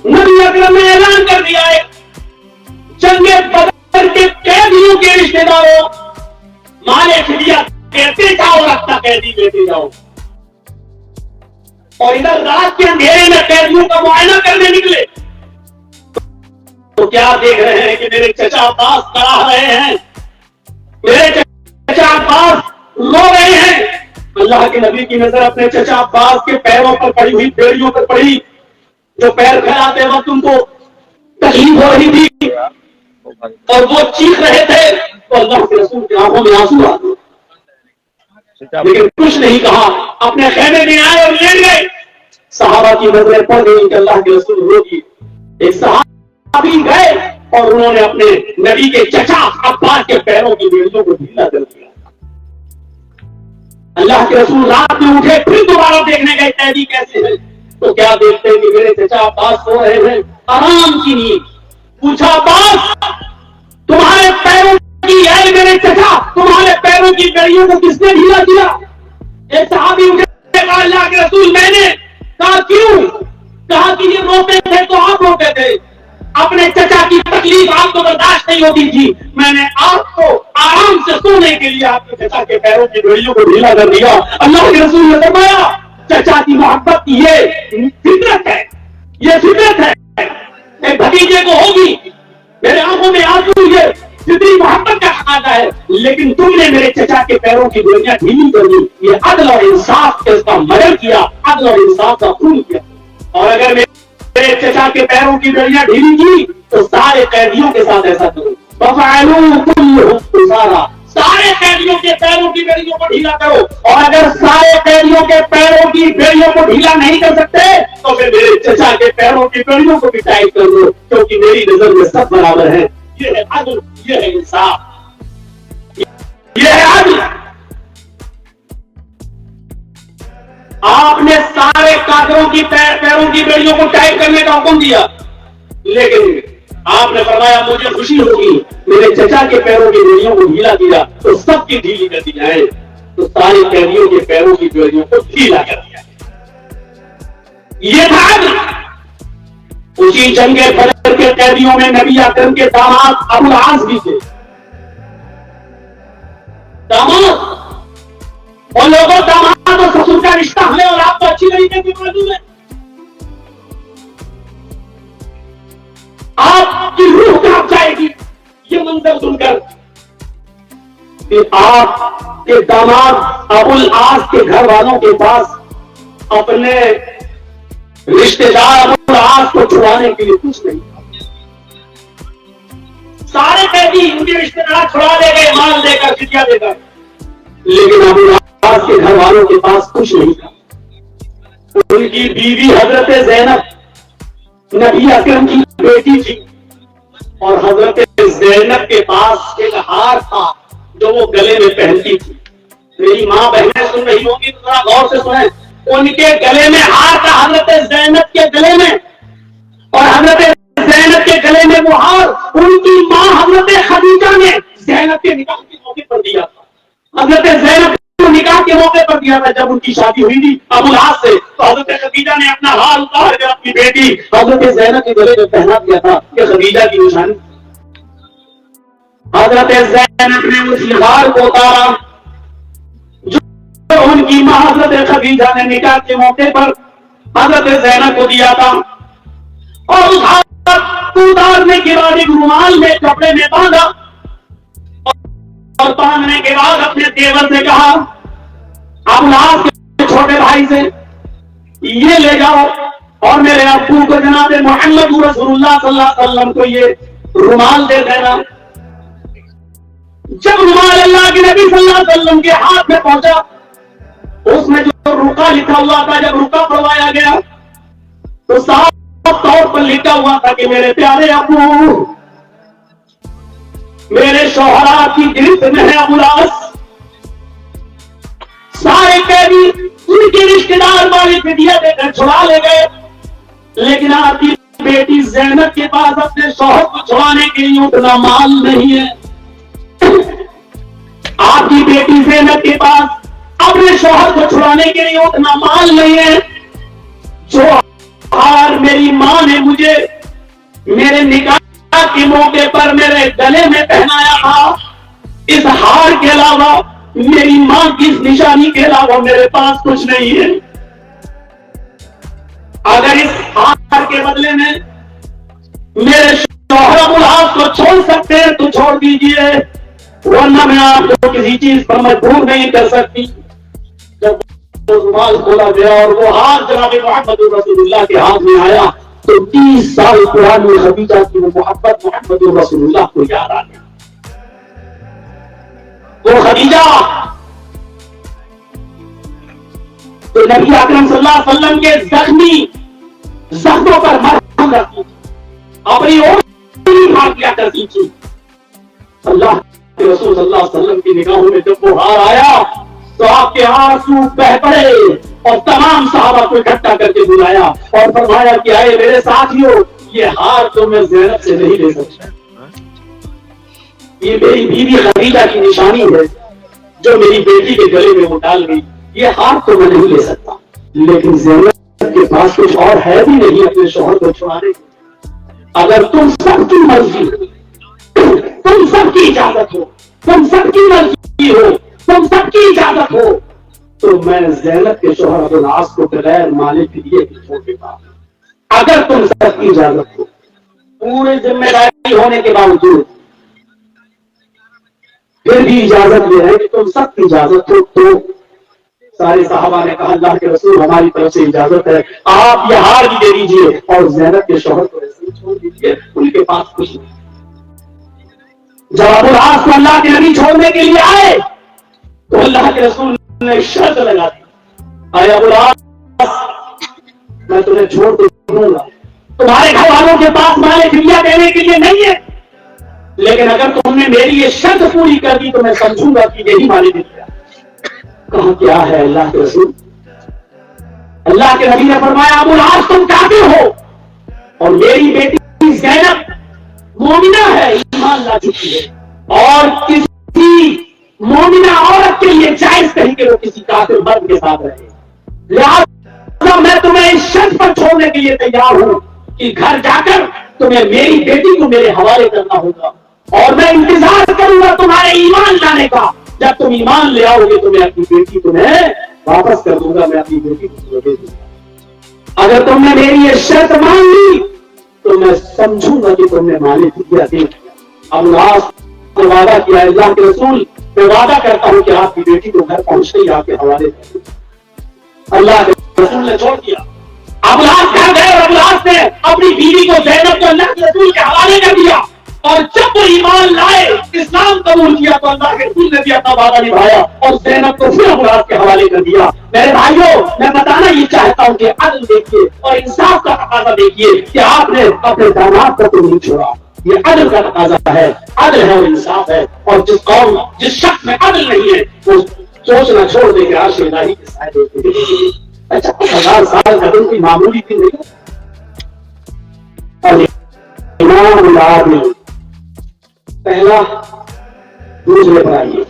نبی اکرم نے اعلان کر دیا ہے جنگ بدر کے قیدیوں کے رشتے داروں مال فدیہ کہتے جاؤ، رکھتا قیدی لیتے جاؤ۔ اور ادھر رات کے اندھیرے میں قیدیوں کا معائنہ کرنے نکلے تو کیا دیکھ رہے ہیں کہ میرے چچا عباس کڑا رہے ہیں، میرے چچا عباس رو رہے ہیں. اللہ کے نبی کی نظر اپنے چچا عباس کے پیروں پر پڑی ہوئی بیڑیوں پر پڑی, جو پیر پھیلاتے وقت ان کو تکلیف ہو رہی تھی اور وہ چیخ رہے تھے, تو اللہ کے رسول کی آنکھوں میں آنسو آ گئے, لیکن کچھ نہیں کہا, اپنے خیمے میں آئے اور لیٹ گئے. صحابہ کی نظریں پڑ گئی کہ اللہ کے رسول رو دیے. ایک صحابی گئے اور انہوں نے اپنے نبی کے چچا عباس کے پیروں کی بیڑیوں کو ڈھیلا کر دیا. اللہ کے رسول رات میں اٹھے, پھر دوبارہ دیکھنے گئے قیدی کیسے ہیں, تو کیا دیکھتے ہیں کہ میرے چچا عباس سو رہے ہیں آرام کی نیند. پوچھا عباس تمہارے پیروں کی ہے میرے چچا, تمہارے پیروں کی بیڑیوں کو کس نے ڈھیلا کیا؟ ایک صحابی اٹھے, کہا اللہ کے رسول میں نے. کہا کیوں؟ کہا کہ یہ روتے تھے تو آپ روتے تھے, اپنے چچا کی تکلیف آپ کو برداشت نہیں ہوتی تھی, میں نے آپ کو آرام سے سونے کے لیے آپ کے چچا کے پیروں کی بیڑیوں کو ڈھیلا کر دیا. اللہ کے رسول نے فرمایا چچا کی محبت یہ فطرت ہے, یہ فطرت ہے, ایک بھتیجے کو ہوگی. میرے آنکھوں میں آنسو, یہ فطری محبت کا تقاضا ہے, لیکن تم نے میرے چچا کے پیروں کی بیڑیاں ڈھیلی کر دی. یہ عدل اور انصاف کے اس کا مدد کیا, عدل اور انصاف کا خون کیا. اور اگر میرے چچا کے پیروں کی بیڑیاں ڈھیلی کی تو سارے قیدیوں کے ساتھ ایسا کرو. سارے قیدیوں کے پیروں کی بیڑیوں کو ڈھیلا کرو, اور اگر سارے قیدیوں کے پیروں کی بیڑیوں کو ڈھیلا نہیں کر سکتے تو پھر میرے چچا کے پیروں کی بیڑیوں کو بھی ٹائٹ کر دو, کیونکہ میری نظر میں سب برابر ہیں. یہ ہے عدل, یہ ہے انصاف, یہ ہے عدل. آپ نے سارے کافروں کی پیروں کی بیڑیوں کو ٹائٹ کرنے کا حکم دیا, لیکن آپ نے فرمایا مجھے خوشی ہوگی میرے چچا کے پیروں کی بیڑیوں کو ڈھیلا دیا تو سب کی ڈھیلی کر دی جائے. تو سارے قیدیوں کے پیروں کی بیڑیوں کو ڈھیلا کر دیا. یہ تھا عدل. اسی جنگ بدر کے قیدیوں میں نبی اکرم کے داماد ابو العاص بھی تھے. داماد اور لوگوں, داماد اور سسر کا رشتہ ہمیں اور آپ کو اچھی طریقے سے معلوم ہے. آپ کی روح کانپ جائے گی یہ منظر سن کر کہ آپ کے داماد ابو العاص کے گھر والوں کے پاس اپنے رشتے دار ابو العاص کو چھڑانے کے لیے کچھ نہیں. سارے قیدی ان کے رشتے دار چھڑا لے گئے, مال دے کر, فدیہ دے کر, لیکن ابو العاص کے گھر والوں کے پاس کچھ نہیں تھا. ان کی بیوی حضرت زینب نبی اکرم کی بیٹی تھی, اور حضرت زینب کے پاس ایک ہار تھا جو وہ گلے میں پہنتی تھی. میری ماں بہنیں سن رہی ہوں گی تو ذرا غور سے سنیں. ان کے گلے میں ہار تھا, حضرت زینب کے گلے میں, اور حضرت زینب کے گلے میں وہ ہار ان کی ماں حضرت خدیجہ نے زینب کے نکاح کے موقع پر دیا تھا. حضرت زینب کو نکاح کے موقع پر دیا تھا جب ان کی شادی ہوئی تھی ابو العاص سے, تو حضرت خدیجہ نے اپنا ہار اتار کر اپنی بیٹی حضرت زینب کے گلے میں پہنا دیا تھا کہ خدیجہ کی نشانی. حضرت زینب نے اس ہار کو اتارا جو ان کی ماں حضرت خدیجہ نے نکاح کے موقع پر حضرت زینب کو دیا تھا, اور اس ہار کو اتارنے کے بعد ایک رومال میں کپڑے میں باندھا, اور باندھنے کے بعد اپنے دیور سے کہا ابو العاص کے چھوٹے بھائی سے یہ لے جاؤ اور میرے ابو کو جناب محمد رسول اللہ صلی اللہ علیہ وسلم کو یہ رومال دے دینا. جب رومال اللہ کے نبی صلی اللہ علیہ وسلم کے ہاتھ میں پہنچا, اس میں جو رقا لکھا ہوا تھا, جب رقا پڑھوایا گیا تو صاف طور پر لکھا ہوا تھا کہ میرے پیارے ابو, میرے شوہرا کی گرفت میں ہے ابو العاص. سارے قیدی ان کے رشتے دار والی فدیہ دے کر چھڑا لے گئے, لیکن آپ کی بیٹی زینب کے پاس اپنے شوہر کو چھڑانے کے لیے اتنا مال نہیں ہے. آپ کی بیٹی زینب کے پاس اپنے شوہر کو چھڑانے کے لیے اتنا مال نہیں ہے. جو ہار میری ماں نے مجھے میرے نکاح کے موقع پر میرے گلے میں پہنایا تھا, اس ہار کے علاوہ میری ماں کی اس نشانی کے علاوہ میرے پاس کچھ نہیں ہے. اگر اس ہار کے بدلے میں میرے شوہر ابو العاص کو چھوڑ سکتے ہیں تو چھوڑ دیجئے, ورنہ ورنہ میں آپ کو کسی چیز پر مجبور نہیں کر سکتی. جب رومال کھولا گیا اور وہ ہاتھ جناب محمد رسول اللہ کے ہاتھ میں آیا تو 30 سال پرانی خدیجہ کی وہ محبت محمد رسول اللہ کو یاد آ گیا. وہ خدیجہ تو نبی اکرم صلی اللہ علیہ وسلم کے زخموں پر مرہم رکھتی تھی, اپنی اوڑھنی مار دیا کرتی تھی. اللہ کے رسول صلی اللہ علیہ وسلم کی نگاہوں میں جب وہ ہار آیا تو آپ کے آنسو بہہ پڑے اور تمام صحابہ کو اکٹھا کر کے بلایا اور فرمایا کہ آئے میرے ساتھیوں, یہ ہار تو میں زینب سے نہیں لے سکتا, یہ میری بیوی خدیجہ کی نشانی ہے جو میری بیٹی کے گلے میں وہ ڈال گئی, یہ ہار تو میں نہیں لے سکتا. لیکن زینب کے پاس کچھ اور ہے بھی نہیں اپنے شوہر کو چھڑانے کی. اگر تم سب کی مرضی ہو, تم سب کی اجازت ہو, تم سب کی مرضی ہو, تم سب کی اجازت ہو تو میں زینب کے شوہر ابو العاص کو بغیر مالک دیے چھوڑ دیتا. اگر تم سب کی اجازت ہو, پورے ذمہ داری ہونے کے باوجود پھر بھی اجازت یہ ہے کہ تم سب کی اجازت ہو. تو سارے صحابہ نے کہا اللہ کے رسول ہماری طرف سے اجازت ہے, آپ یہ ہار بھی دے دیجئے اور زینب کے شوہر کو ایسے ہی چھوڑ دیجئے, ان کے پاس کچھ نہیں. جب ابو العاص کو اللہ کے نبی چھوڑنے کے لیے آئے تو اللہ کے رسول نے شرط لگا دی, اے ابو العاص میں تمہیں چھوڑ دوں گا, تمہارے گھر والوں کے پاس مال دنیا دینے کے لیے نہیں ہے, لیکن اگر تم نے میری یہ شرط پوری کر دی تو میں سمجھوں گا کہ یہی مال دنیا. کہاں کیا ہے اللہ کے رسول؟ اللہ کے نبی نے فرمایا ابو العاص تم کافر ہو اور میری بیٹی زینب مومنہ ہے, ایمان لا چکی ہے, اور کسی مومنہ عورت کے لیے جائز نہیں کہ وہ کسی کافر مرد کے ساتھ رہے. لہٰذا میں تمہیں اس شرط پر چھوڑنے کے لیے تیار ہوں کہ گھر جا کر تمہیں میری بیٹی کو میرے حوالے کرنا ہوگا اور میں انتظار کروں گا تمہارے ایمان لانے کا. جب تم ایمان لے آؤ گے تو میں اپنی بیٹی تمہیں واپس کر دوں گا, میں اپنی بیٹی کو تمہیں دے دوں گا. اگر تم نے میری یہ شرط مان لی تو میں سمجھوں گا کہ تم نے مالی دیا دے دیا. اب العاص نے وعدہ کیا, اللہ کے رسول میں وعدہ کرتا ہوں کہ آپ کی بیٹی کو گھر پہنچتے ہی آپ کے حوالے کر دوں. اللہ کے رسول نے چھوڑ دیا. اب العاص گھر گئے اور العاص نے اپنی بیوی کو زینب کو اللہ کے رسول کے حوالے کر دیا, اور جب وہ ایمان لائے اسلام قبول کیا تو اللہ کے رسول نے بھی اپنا وعدہ نبھایا اور زینب کو پھر ابو العاص کے حوالے کر دیا. میرے بھائیوں میں بتانا یہ چاہتا ہوں کہ عدل دیکھیے اور انصاف کا تقاضا دیکھیے کہ آپ نے اپنے داماد کو تو نہیں چھوڑا, یہ عدل کا تقاضا ہے, عدل ہے اور انصاف ہے. اور جس قوم جس شخص میں عدل نہیں ہے وہ سوچنا چھوڑ دے کہ عرش الہی کے سائے 50,000 سال کا دن کوئی معمولی دن نہیں. اور امام العادل پہلا, دوسرے پر آئیے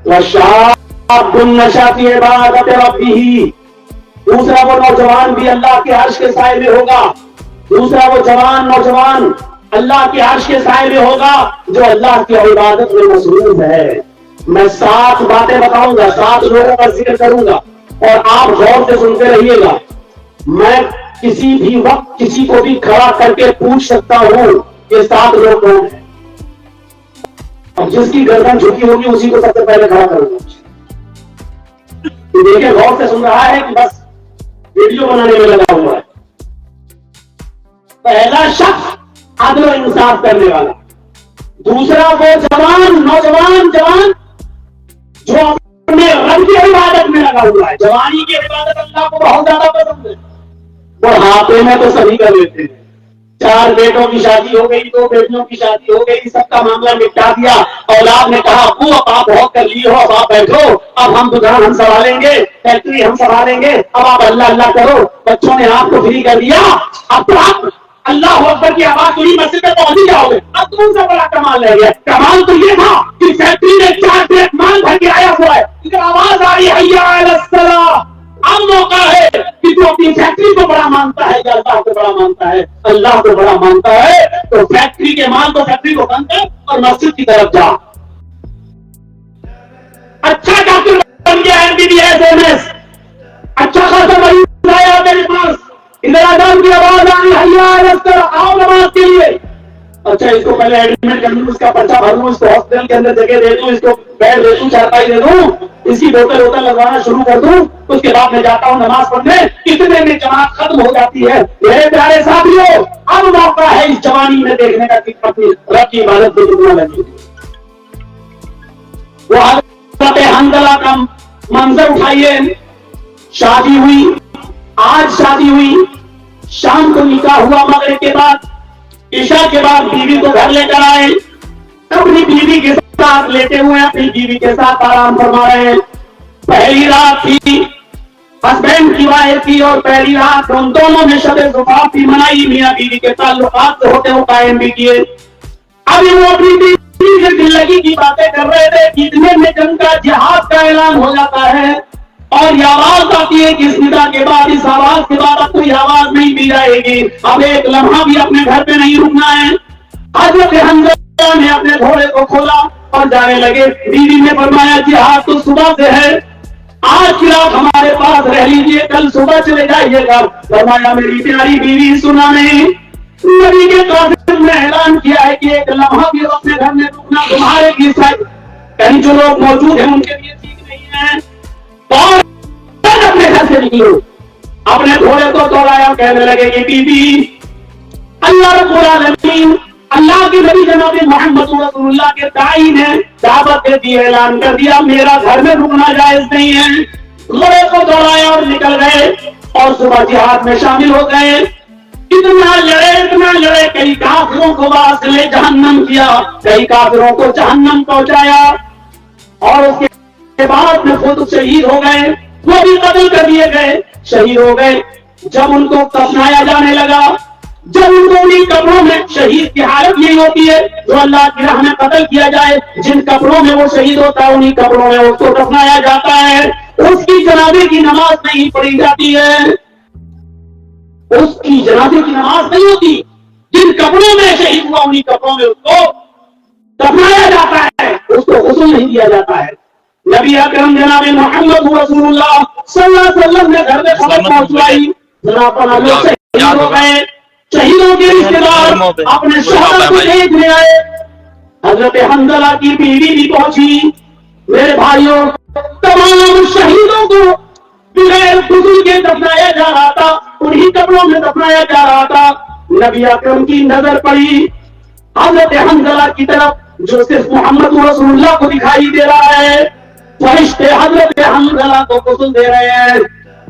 وَشَابٌ نَشَأَ فِي عِبَادَةِ رَبِّهِ, دوسرا وہ نوجوان بھی اللہ کے عرش کے سائے میں ہوگا. دوسرا وہ جوان نوجوان اللہ کے عرش کے سائے میں ہوگا جو اللہ کی عبادت میں مصروف ہے. میں 7 باتیں بتاؤں گا, 7 لوگوں کا ذکر کروں گا اور آپ غور سے سنتے رہیے گا. میں کسی بھی وقت کسی کو بھی کھڑا کر کے پوچھ سکتا ہوں یہ 7 لوگ کون ہیں, اور جس کی گردن جھکی ہوگی اسی کو سب سے پہلے کھڑا کروں گا. دیکھیں غور سے سن رہا ہے کہ بس ویڈیو بنانے میں لگا ہوا ہے. پہلا شخص عدل و انصاف کرنے والا. دوسرا وہ نوجوان جوان جو اپنے رب کی عبادت میں لگا ہوا ہے. جوانی کی عبادت اللہ کو بہت زیادہ پسند ہے. بڑھاپے میں تو سبھی کر لیتے ہیں. 4 بیٹوں کی شادی ہو گئی, 2 بیٹیوں کی شادی ہو گئی, سب کا معاملہ نپٹا دیا. اولاد نے کہا ابو اب آپ بہت کر لیے ہو, اب آپ بیٹھو, اب ہم دکان ہم سنبھالیں گے, فیکٹری ہم سنبھالیں گے, اب آپ اللہ اللہ کرو. بچوں نے آپ کو فری کر دیا, اب تو آپ اللہ اکبر کی آواز سنی مسجد میں پہنچ ہی جاؤ گے. اب کون سا بڑا کمال رہ گیا؟ کمال تو یہ تھا کہ فیکٹری میں 4 ٹرک مال بھر کے آیا ہوا ہے, ادھر آواز آ رہی ہے حی علی الصلاۃ. اب موقع ہے کہ تو اپنی فیکٹری کو بڑا مانتا ہے یا اللہ کو بڑا مانتا ہے. اللہ کو بڑا مانتا ہے تو فیکٹری کے مال کو فیکٹری کو بند کر اور مسجد کی طرف جا. اچھا ڈاکٹر بن گیا, MBBS MS, اچھا خاصا مریض آیا میرے پاس, ادھر آدم کی آواز آئی حی علی الصلاۃ, آؤ نماز کے لیے. اچھا اس کو پہلے ایڈمٹ کر لوں، اس کا پرچہ بھر لوں، اس کو ہاسپٹل کے اندر جگہ دے دوں، اس کو بیڈ دے دوں، چارپائی دے دوں، اس کی بوتل ووتل لگوانا شروع کر دوں، اس کے بعد میں جاتا ہوں نماز پڑھنے، کتنے میں جماعت ختم ہو جاتی ہے۔ میرے پیارے ساتھیوں، اب موقع ہے اس جوانی میں دیکھنے کا کہ اپنی رب کی عبادت بھی کرنا لگی۔ وہ حضرت حنظلہ کا منظر اٹھائیے، شادی ہوئی، آج شادی ہوئی، شام کو نکاح ہوا، مغرب کے بعد عشاء کے بعد بیوی کو گھر لے کر آئے، اپنی بیوی کے ساتھ لیتے ہوئے اپنی بیوی کے ساتھ آرام فرما رہے ہیں۔ پہلی رات تھی، ہسبینڈ کی وائف تھی، اور پہلی رات ان دونوں نے شب زفاف بھی منائی، میاں بیوی کے تعلقات جو ہوتے وہ قائم بھی کیے۔ ابھی وہ اپنی بیوی سے دل لگی کی باتیں کر رہے تھے، اتنے میں جنگ کا جہاد کا اعلان ہو جاتا ہے، اور یہ آواز آتی ہے کہ اس ندا کے بعد، اس آواز کے بعد اب کوئی آواز نہیں دی جائے گی، اب ایک لمحہ بھی اپنے گھر پہ نہیں رکنا ہے۔ حضرت حنظلہ نے اپنے گھوڑے کو کھولا اور جانے لگے۔ بیوی نے فرمایا جہاد تو صبح سے ہے، آج کی رات ہمارے پاس رہ لیجیے، کل صبح چلے جائیے گا۔ فرمایا میری پیاری بیوی سنا نہیں، نبی کے قاصد نے اعلان کیا ہے کہ ایک لمحہ بھی اپنے گھر میں رکنا تمہارے لیے کہیں جو لوگ موجود ہیں ان کے لیے ٹھیک نہیں ہے، اپنے گھر سے نکلو۔ اپنے گھوڑے کو دوڑایا، کہنے لگے کہ بیوی، اللہ رب العالمین، اللہ کے نبی جناب محمد رسول اللہ کے داعی نے دعوت دے دی، اعلان کر دیا میرا گھر میں رکنا جائز نہیں ہے۔ گھوڑے کو دوڑایا اور نکل گئے، اور صبح جہاد میں شامل ہو گئے۔ اتنا لڑے، کئی کافروں کو واصل جہنم کیا، کئی کافروں کو جہنم پہنچایا، اور اس کے بعد میں خود شہید ہو گئے، وہ بھی قتل کر دیے گئے، شہید ہو گئے۔ جب ان کو دفنایا جانے لگا، جب ان کو انہیں قبروں میں، شہید کی حالت یہی ہوتی ہے جو اللہ کی راہ میں قتل کیا جائے، جن قبروں میں وہ شہید ہوتا ہے انہیں قبروں میں اس کو دفنایا جاتا ہے، اس کی جنازے کی نماز نہیں پڑھی جاتی ہے، اس کی جنازے کی نماز نہیں ہوتی، جن قبروں میں شہید ہوا انہیں قبروں میں اس کو دفنایا جاتا ہے، اس کو غسل نہیں دیا جاتا ہے۔ نبی اکرم جناب محمد رسول اللہ صلی اللہ علیہ وسلم نے گھر میں خبر پہنچوائی، جناب لوگ شہید ہو گئے، شہیدوں کے رشتے دار اپنے شوہر کو دیکھنے آئے۔ حضرت حنظلہ کی بیوی بھی پہنچی۔ میرے بھائیوں، تمام شہیدوں کو بغیر غسل کے دفنایا جا رہا تھا، انہی قبروں میں دفنایا جا رہا تھا۔ نبی اکرم کی نظر پڑی حضرت حنظلہ کی طرف، جو صرف محمد رسول اللہ کو دکھائی دے رہا ہے۔ فرشتے حضرت حنظلہ کو غسل دے رہے ہیں۔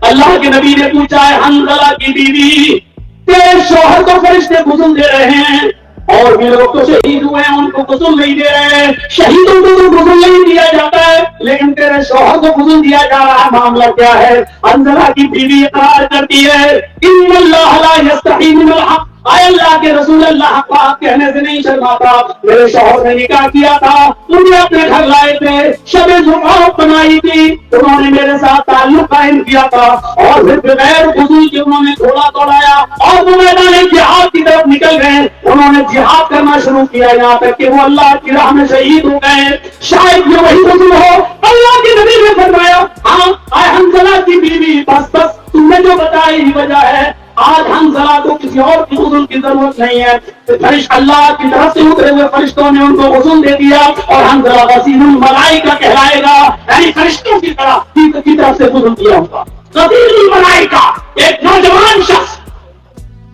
اللہ کے نبی نے پوچھا ہے حنظلہ کی بیوی، تیرے شوہر کو فرشتے غسل دے رہے ہیں، اور بھی لوگ تو شہید ہوئے ہیں ان کو غسل نہیں دے رہے ہیں، شہیدوں کو تو غسل نہیں دیا جاتا ہے لیکن تیرے شوہر کو غسل دیا جا رہا ہے، معاملہ کیا ہے؟ حنظلہ کی بیوی اقرار کرتی ہے ان اللہ لا یستحی من الحق، اے اللہ کے رسول، اللہ حق بات کہنے سے نہیں شرماتا، میرے شوہر نے نکاح کیا تھا، مجھے اپنے گھر لائے تھے، شب زفاف بنائی تھی، انہوں نے میرے ساتھ تعلق قائم کیا تھا، اور پھر بغیر غسل کے انہوں نے گھوڑا دوڑایا اور وہ میدان جہاد کی طرف نکل گئے، انہوں نے جہاد کرنا شروع کیا، یہاں تک کہ وہ اللہ کی راہ میں شہید ہو گئے۔ شاید یہ وہی غسل ہو۔ اللہ کے نبی نے فرمایا ہاں اے حنظلہ کی بیوی، بس تم نے جو بتائی ہی وجہ ہے، آج حنظلہ کو کسی اور کی غسل کی ضرورت نہیں ہے۔ فرشت اللہ کی طرف سے اترے ہوئے فرشتوں نے ان کو غسل دے دیا، اور حنظلہ غسیل الملائکہ کہلائے گا، یعنی فرشتوں کی طرف سے غسل دیا ہوگا۔ غسیل الملائکہ، ایک نوجوان شخص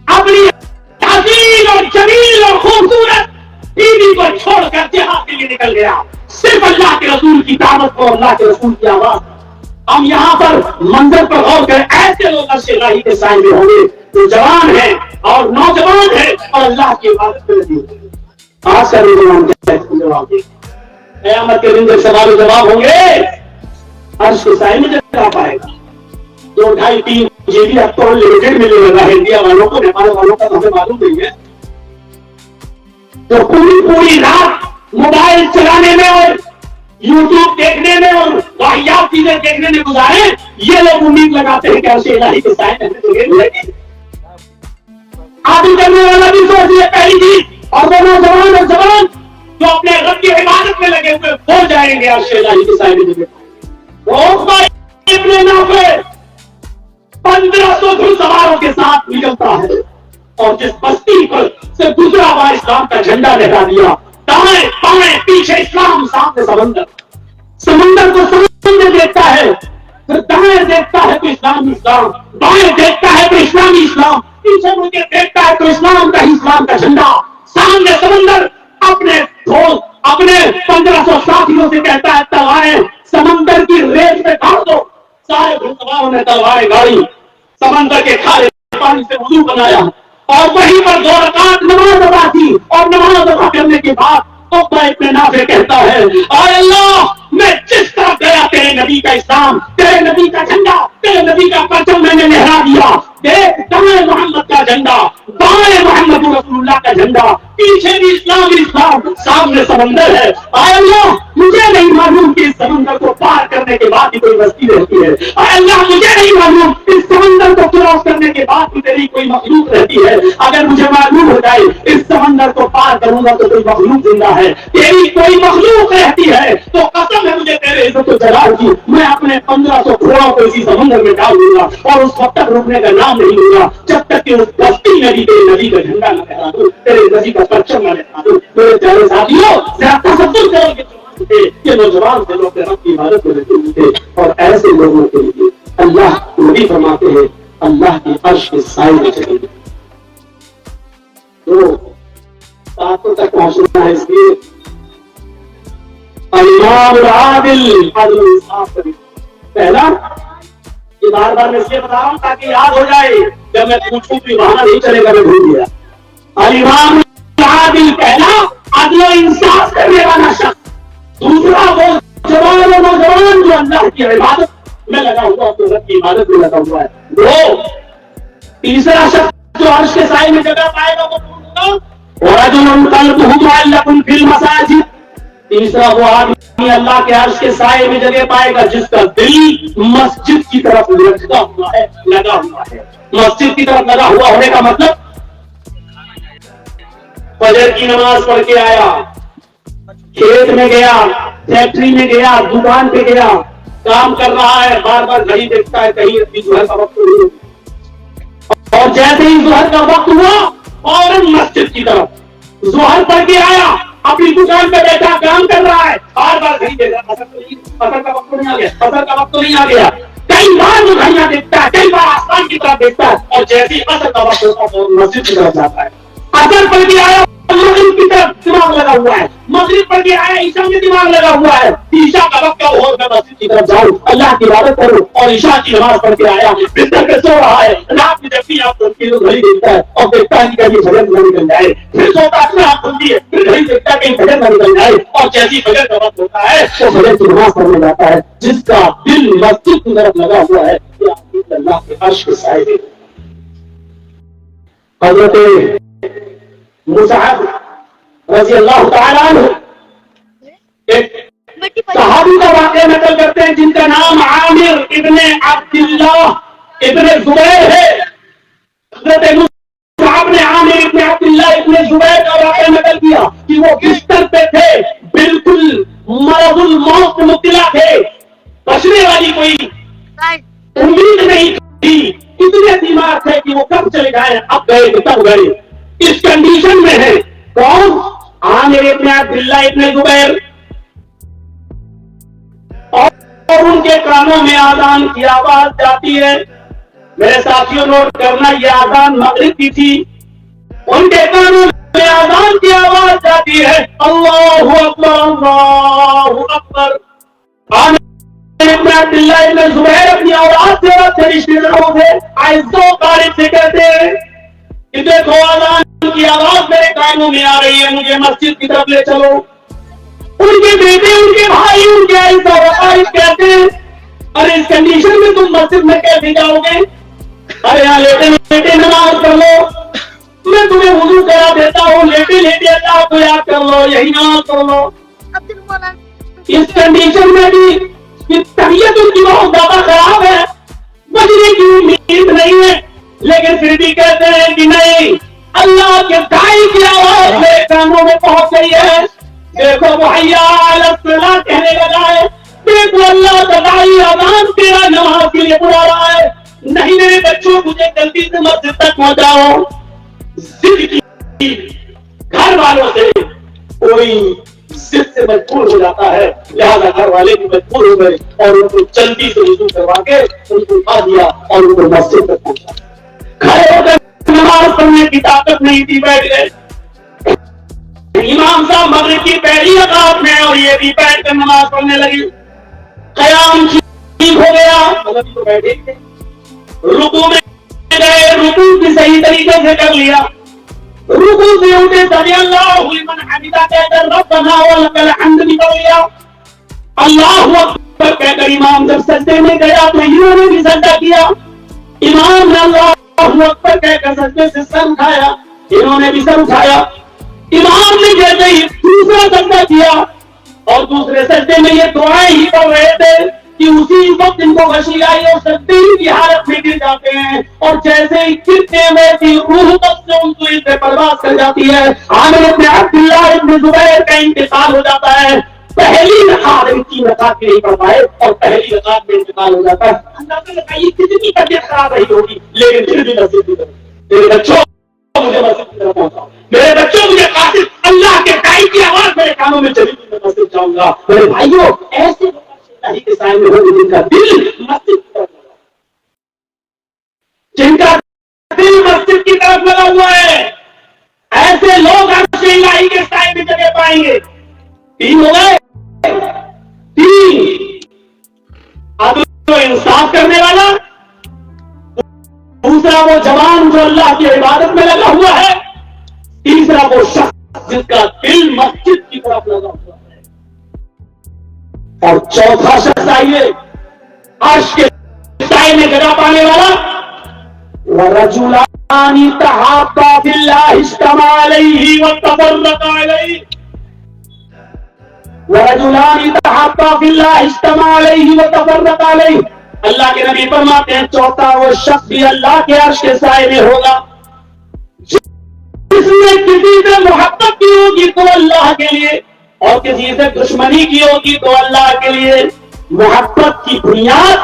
اپنی حسین اور جمیل اور خوبصورت بیوی کو چھوڑ کر جہاد کے لیے نکل گیا، صرف اللہ کے رسول کی دعوت کو، اللہ کے رسول کی آواز۔ ہم یہاں پر منظر پر غور کریں، ایسے لوگ عرش الہی کے سائے میں ہوں گے جو جوان ہیں اور نوجوان ہیں اور اللہ کی عبادت میں لگے ہوئے ہیں۔ آج کا نوجوان کیا ہے؟ جواب دیں، قیامت کے دن جب سوال و جواب ہوں گے عرش کے سائے میں جگہ پائے گا۔ 2 ڈھائی 3 جیبی اب تو لمیٹڈ ملے گا انڈیا والوں کو، نیپال والوں کا تو ہمیں معلوم نہیں ہے، تو پوری رات موبائل چلانے میں اور یوٹیوب دیکھنے میں اور واحیات چیزیں دیکھنے میں گزارے، یہ لوگ امید لگاتے ہیں کہ عرش الہی کے سائے میں جگہ ملے گی۔ عادی کرنے والا بھی سوچ یہ پہلی چیز، اور وہ نوجوان اور جوان جو اپنے رب کی عبادت میں لگے ہوئے ہو جائیں گے عرش الہی کے سائے میں جگہ۔ عقبہ ابن نافع 1500 گھڑ سواروں کے ساتھ نکلتا ہے، اور جس بستی پر سے دوسرا بار اسلام کا جھنڈا لہرا دیا. دائیں بائیں پیچھے اسلام, سامنے سمندر. سمندر کو سمندر دیکھتا ہے, پھر دائیں دیکھتا ہے تو اسلامی اسلام, بائیں دیکھتا ہے تو اسلامی اسلام, پیچھے مڑ کے دیکھتا ہے تو اسلام کا جھنڈا, سامنے سمندر. اپنے 1500 ساتھیوں سے کہتا ہے تلواریں سمندر کی ریت میں ڈال دو. سارے گھڑسواروں نے تلواریں گاڑی, سمندر کے کھارے پانی سے وضو بنایا اور وہیں پر 2 رکعت نماز ادا کی. اور نماز ادا کرنے کے بعد ابن نافع کہتا ہے, اے اللہ میں جس طرف گیا تیرے نبی کا اسلام, تیرے نبی کا جھنڈا, تیرے نبی کا پرچم میں نے لہرا دیا. دیکھ دائیں محمد کا جھنڈا, بائیں محمد رسول اللہ کا جھنڈا, پیچھے بھی اسلام, سامنے سمندر ہے. اے اللہ مجھے نہیں معلوم کہ اس سمندر کو پار کرنے کے بعد بھی کوئی بستی رہتی ہے. اے اللہ مجھے نہیں معلوم اس سمندر کو کراس کرنے کے بعد بھی تیری کوئی مخلوق رہتی ہے. اگر مجھے معلوم ہو جائے اس سمندر کو پار کروں گا تو کوئی مخلوق زندہ ہے, تیری کوئی مخلوق رہتی ہے, تو قسم ہے مجھے تیرے عزت و جلال کی, میں اپنے 1500 گھوڑوں کو اسی سمندر میں ڈال دوں گا اور اس وقت تک رکنے کا نام نہیں لوں گا جب تک کہ اس بستی میں بھی تیرے نبی کا جھنڈا نہ لہرا دوں, تیرے نبی کا پرچم نہ لہرا دوں. میرے پیارے ساتھیوں, ذرا تصور کرو کہ نوجوان سے لوگ رب کی عبادت کو لیتے تھے, اور ایسے لوگوں کے لیے اللہ نبی فرماتے ہیں اللہ کی عرش کے سائے میں چلیں گے. تو باتوں تک پہنچنا ہے, اس لیے امام العادل عدل انصاف کریں. پہلا یہ بار بار میں اس لیے بتا رہا ہوں تاکہ یاد ہو جائے, جب میں پوچھوں تو بہانا نہیں چلے گا, میں بھول گیا. امام العادل پہلا عدل و انصاف کرنے والا شخص, دوسرا وہ جوان و نوجوان جو اللہ کی عبادت میں لگا ہوا, تو رب کی عبادت میں لگا ہوا ہے. دو, تیسرا شخص جو عرش کے سائے میں جگہ پائے گا وہ کون ہوگا؟ ورجل قلبه معلق في المساجد. تیسرا وہ آدمی اللہ کے عرش کے سائے میں جگہ پائے گا جس کا دل مسجد کی طرف لگا ہوا ہے, مسجد کی طرف لگا ہوا ہونے کا مطلب فجر کی نماز پڑھ کے آیا, کھیت میں گیا, فیکٹری میں گیا, دکان پہ گیا, کام کر رہا ہے, بار بار گھڑی دیکھتا ہے کہیں ظہر کا وقت نہیں, اور جیسے ہی ظہر کا وقت ہوا فوراً مسجد کی طرف ظہر پڑھ کے آیا, اپنی دکان پہ بیٹھا کام کر رہا ہے, بار بار گھڑی دیکھ رہا, فجر کا وقت نہیں آ گیا, فجر کا وقت نہیں آ گیا. کئی بار وہ گھڑیاں دیکھتا ہے, کئی بار آسمان کی طرف دیکھتا ہے, اور جیسے ہی فجر کا وقت ہوتا ہے مسجد کی طرف جاتا ہے. اثر پڑھ کے آیا, مغرب کی طرف دماغ لگا ہوا ہے, مغرب پڑھ کے آیا, عشاء میں دماغ لگا ہوا ہے, عشاء کا وقت ہو میں مسجد کی طرف جاؤں, اللہ کی عبادت کروں, اور عشاء کی نماز پڑھ کے آیا, بستر پہ سو رہا ہے, رات میں جب بھی آپ کھلتی ہے گھڑی دیکھتا ہے اور دیکھتا ہے کہ کہیں فجر نہ نکل جائے, پھر سوتا ہے, آپ کھلتی ہے, پھر گھڑی دیکھتا ہے کہیں فجر نہ نکل جائے, اور جیسی فجر کا وقت ہوتا ہے وہ فجر کی نماز پڑھنے جاتا ہے. جس کا دل مسجد کی طرف لگا ہوا ہے اللہ کے عرش کے سائے میں. حضرت مصعب رضی اللہ تعالیٰ عنہ ایک صحابی کا واقعہ نقل کرتے ہیں جن کا نام عامر ابن عبداللہ ابن زبیر ہے. حضرت مصعب نے عامر ابن عبداللہ ابن زبیر کا واقعہ نقل کیا کہ وہ بستر پہ تھے, بالکل مرض الموت مبتلا تھے, بچنے والی کوئی امید نہیں تھی, اتنے بیمار تھے کہ وہ کب چلے گئے, اب گئے تو تب گئے. اس کنڈیشن میں ہے کون؟ عامر ابن عبداللہ ابن زبیر, اور ان کے کانوں میں آذان کی آواز جاتی ہے. میرے ساتھیوں نوٹ کرنا, یہ آذان مغرب کی تھی, ان کے کانوں میں آذان کی آواز جاتی ہے, اللہ اکبر اللہ اکبر. عامر ابن عبداللہ ابن زبیر اپنی اولاد سے اور رشتے داروں سے عائزہ قارب سے کہتے ہیں کہ دیکھو آذان کی آواز میرے کانوں میں آ رہی ہے, مجھے مسجد کی طرف لے چلو. ان کے بیٹے, ان کے بھائی, ان کے عائزہ قارب کہتے ہیں ارے اس کنڈیشن میں تم مسجد میں کیسے جاؤ گے؟ ارے یہاں لیٹے لیٹے نماز پڑھ لو, میں تمہیں وضو کرا دیتا ہوں, لیٹے لیٹے اللہ کو یاد کر لو, یہی نماز پڑھ لو. اس کنڈیشن میں بھی طبیعت ان کی بہت زیادہ خراب ہے, بچنے کی امید نہیں ہے, لیکن پھر بھی کہتے ہیں کہ نہیں, اللہ کے دائی کی آواز میرے کانوں میں پہنچ گئی ہے. دیکھو حیا علی الصلاۃ کہنے لگا ہے, دیکھو اللہ کا دائی اذان تیرا نماز کے لیے بلا رہا ہے, نہیں میرے بچوں مجھے جلدی سے مسجد تک پہنچاؤ. ضد کی گھر والوں سے کوئی ضد سے مجبور ہو جاتا ہے، لہذا گھر والے بھی مجبور ہو گئے اور ان کو جلدی سے وضو کروا کے ان کو اٹھا دیا اور ان کو مسجد تک پہنچا۔ کھڑے ہو کر نماز پڑھنے کی طاقت نہیں تھی، بیٹھ گئے۔ امام صاحب مغرب کی پہلی رکعت میں اور یہ بھی بیٹھ کر نماز پڑھنے لگی، قیام ٹھیک ہو گیا، مطلب تو بیٹھے تھے، رکوع میں گئے، رکوع بھی صحیح طریقے سے کر لیا، رکوع سے اٹھے سمی اللہ لمن حمدہ کہہ کر ربنا ولک الحمد بھی پڑھ لیا، اللہ اکبر کہہ کر امام جب سجدے میں گیا تو انہوں نے بھی سجدہ کیا، امام نے اللہ اکبر کہہ کر سجدے سے سر اٹھایا، انہوں نے بھی سر اٹھایا، امام نے جیسے ہی دوسرا سجدہ کیا اور دوسرے سجدے میں یہ دعائیں ہی پڑھ رہے تھے کہ اسی وقت ان کو غشی آئی اور سجدے کی حالت میں گر جاتے ہیں، اور جیسے ہی گرتے ویسے روح تک سے ان کو اسے پرواز کر جاتی ہے۔ عامر ابن عبداللہ ابن زبیر کا انتقال ہو جاتا ہے، پہلی رکعت ان کی رکعت نہیں پڑھ پائے اور پہلی رکعت میں انتقال ہو جاتا ہے۔ اندازہ لگائیے کتنی طبیعت خراب رہی ہوگی، لیکن پھر بھی مسجد کی طرف، میرے بچوں مجھے مسجد کی طرف پہنچاؤ، میرے بچوں مجھے قاصد اللہ کے دائی کی آواز میرے کانوں میں چلی تھی، میں مسجد جاؤں گا۔ میرے بھائیوں ایسے اللہ کے سامنے ہوگی جن کا دل مسجد کی طرف لگا، جن کا دل مسجد کی طرف لگا ہوا ہے، ایسے لوگ عرش الہی کے سائے میں جگہ پائیں گے۔ تین ہو گئے، تین، عدل و انصاف کرنے والا، دوسرا وہ جوان جو اللہ کی عبادت میں لگا ہوا ہے، تیسرا وہ شخص جس کا دل مسجد کی طرف لگا ہوا ہے، اور چوتھا شخص آئیے عرش کے سائے میں جگہ پانے والا، وَرَجُلَانِ تَحَابَّا فِي اللَّهِ اجْتَمَعَا عَلَيْهِ وَتَفَرَّقَا عَلَيْهِ، وَرَجُلَانِ تَحَابَّا فِي اللَّهِ اجْتَمَعَا عَلَيْهِ وَتَفَرَّقَا عَلَيْهِ۔ اللہ کے نبی فرماتے ہیں چوتھا وہ شخص بھی اللہ کے عرش کے سائے میں ہوگا جس نے کسی سے محبت کی ہوگی تو اللہ کے لیے، اور کسی سے دشمنی کی ہوگی تو اللہ کے لیے۔ محبت کی بنیاد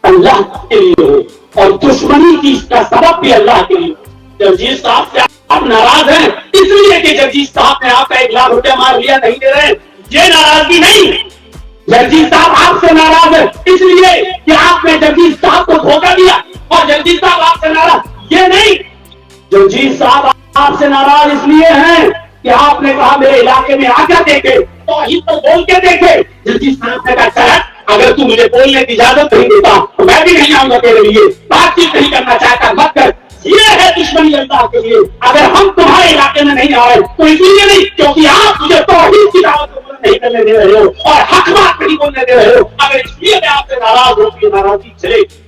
اللہ کے لیے ہو اور دشمنی کی اس کا سبب بھی اللہ کے لیے ہو۔ جگجیت صاحب سے آپ ناراض ہیں اس لیے کہ جگجیت صاحب نے آپ کا 1 لاکھ روپیہ مار لیا، نہیں دے رہے، یہ ناراضگی نہیں۔ جگجیت صاحب آپ سے ناراض ہے اس لیے کہ آپ نے جگجیت صاحب کو دھوکہ دیا اور جگجیت صاحب آپ سے ناراض، یہ نہیں۔ جگجیت صاحب آپ سے ناراض اس لیے ہیں کہ آپ نے کہا میرے علاقے میں آ کر دیکھے، توحید پر بول کے دیکھے۔ جگجیت صاحب نے کہا چل اگر تو مجھے بولنے کی اجازت نہیں دیتا تو میں بھی نہیں آؤں گا تیرے لیے، بات چیت نہیں کرنا چاہتا مت کر۔ یہ ہے دشمنی اللہ کے لیے۔ اگر ہم تمہارے علاقے میں نہیں آئے تو اس لیے نہیں کیونکہ آپ مجھے توحید کی دعوت کو نہیں کرنے دے رہے ہو اور حق بات نہیں بولنے دے رہے ہو، اگر اس لیے میں آپ سے ناراض ہوں تو ناراضی چلے گی۔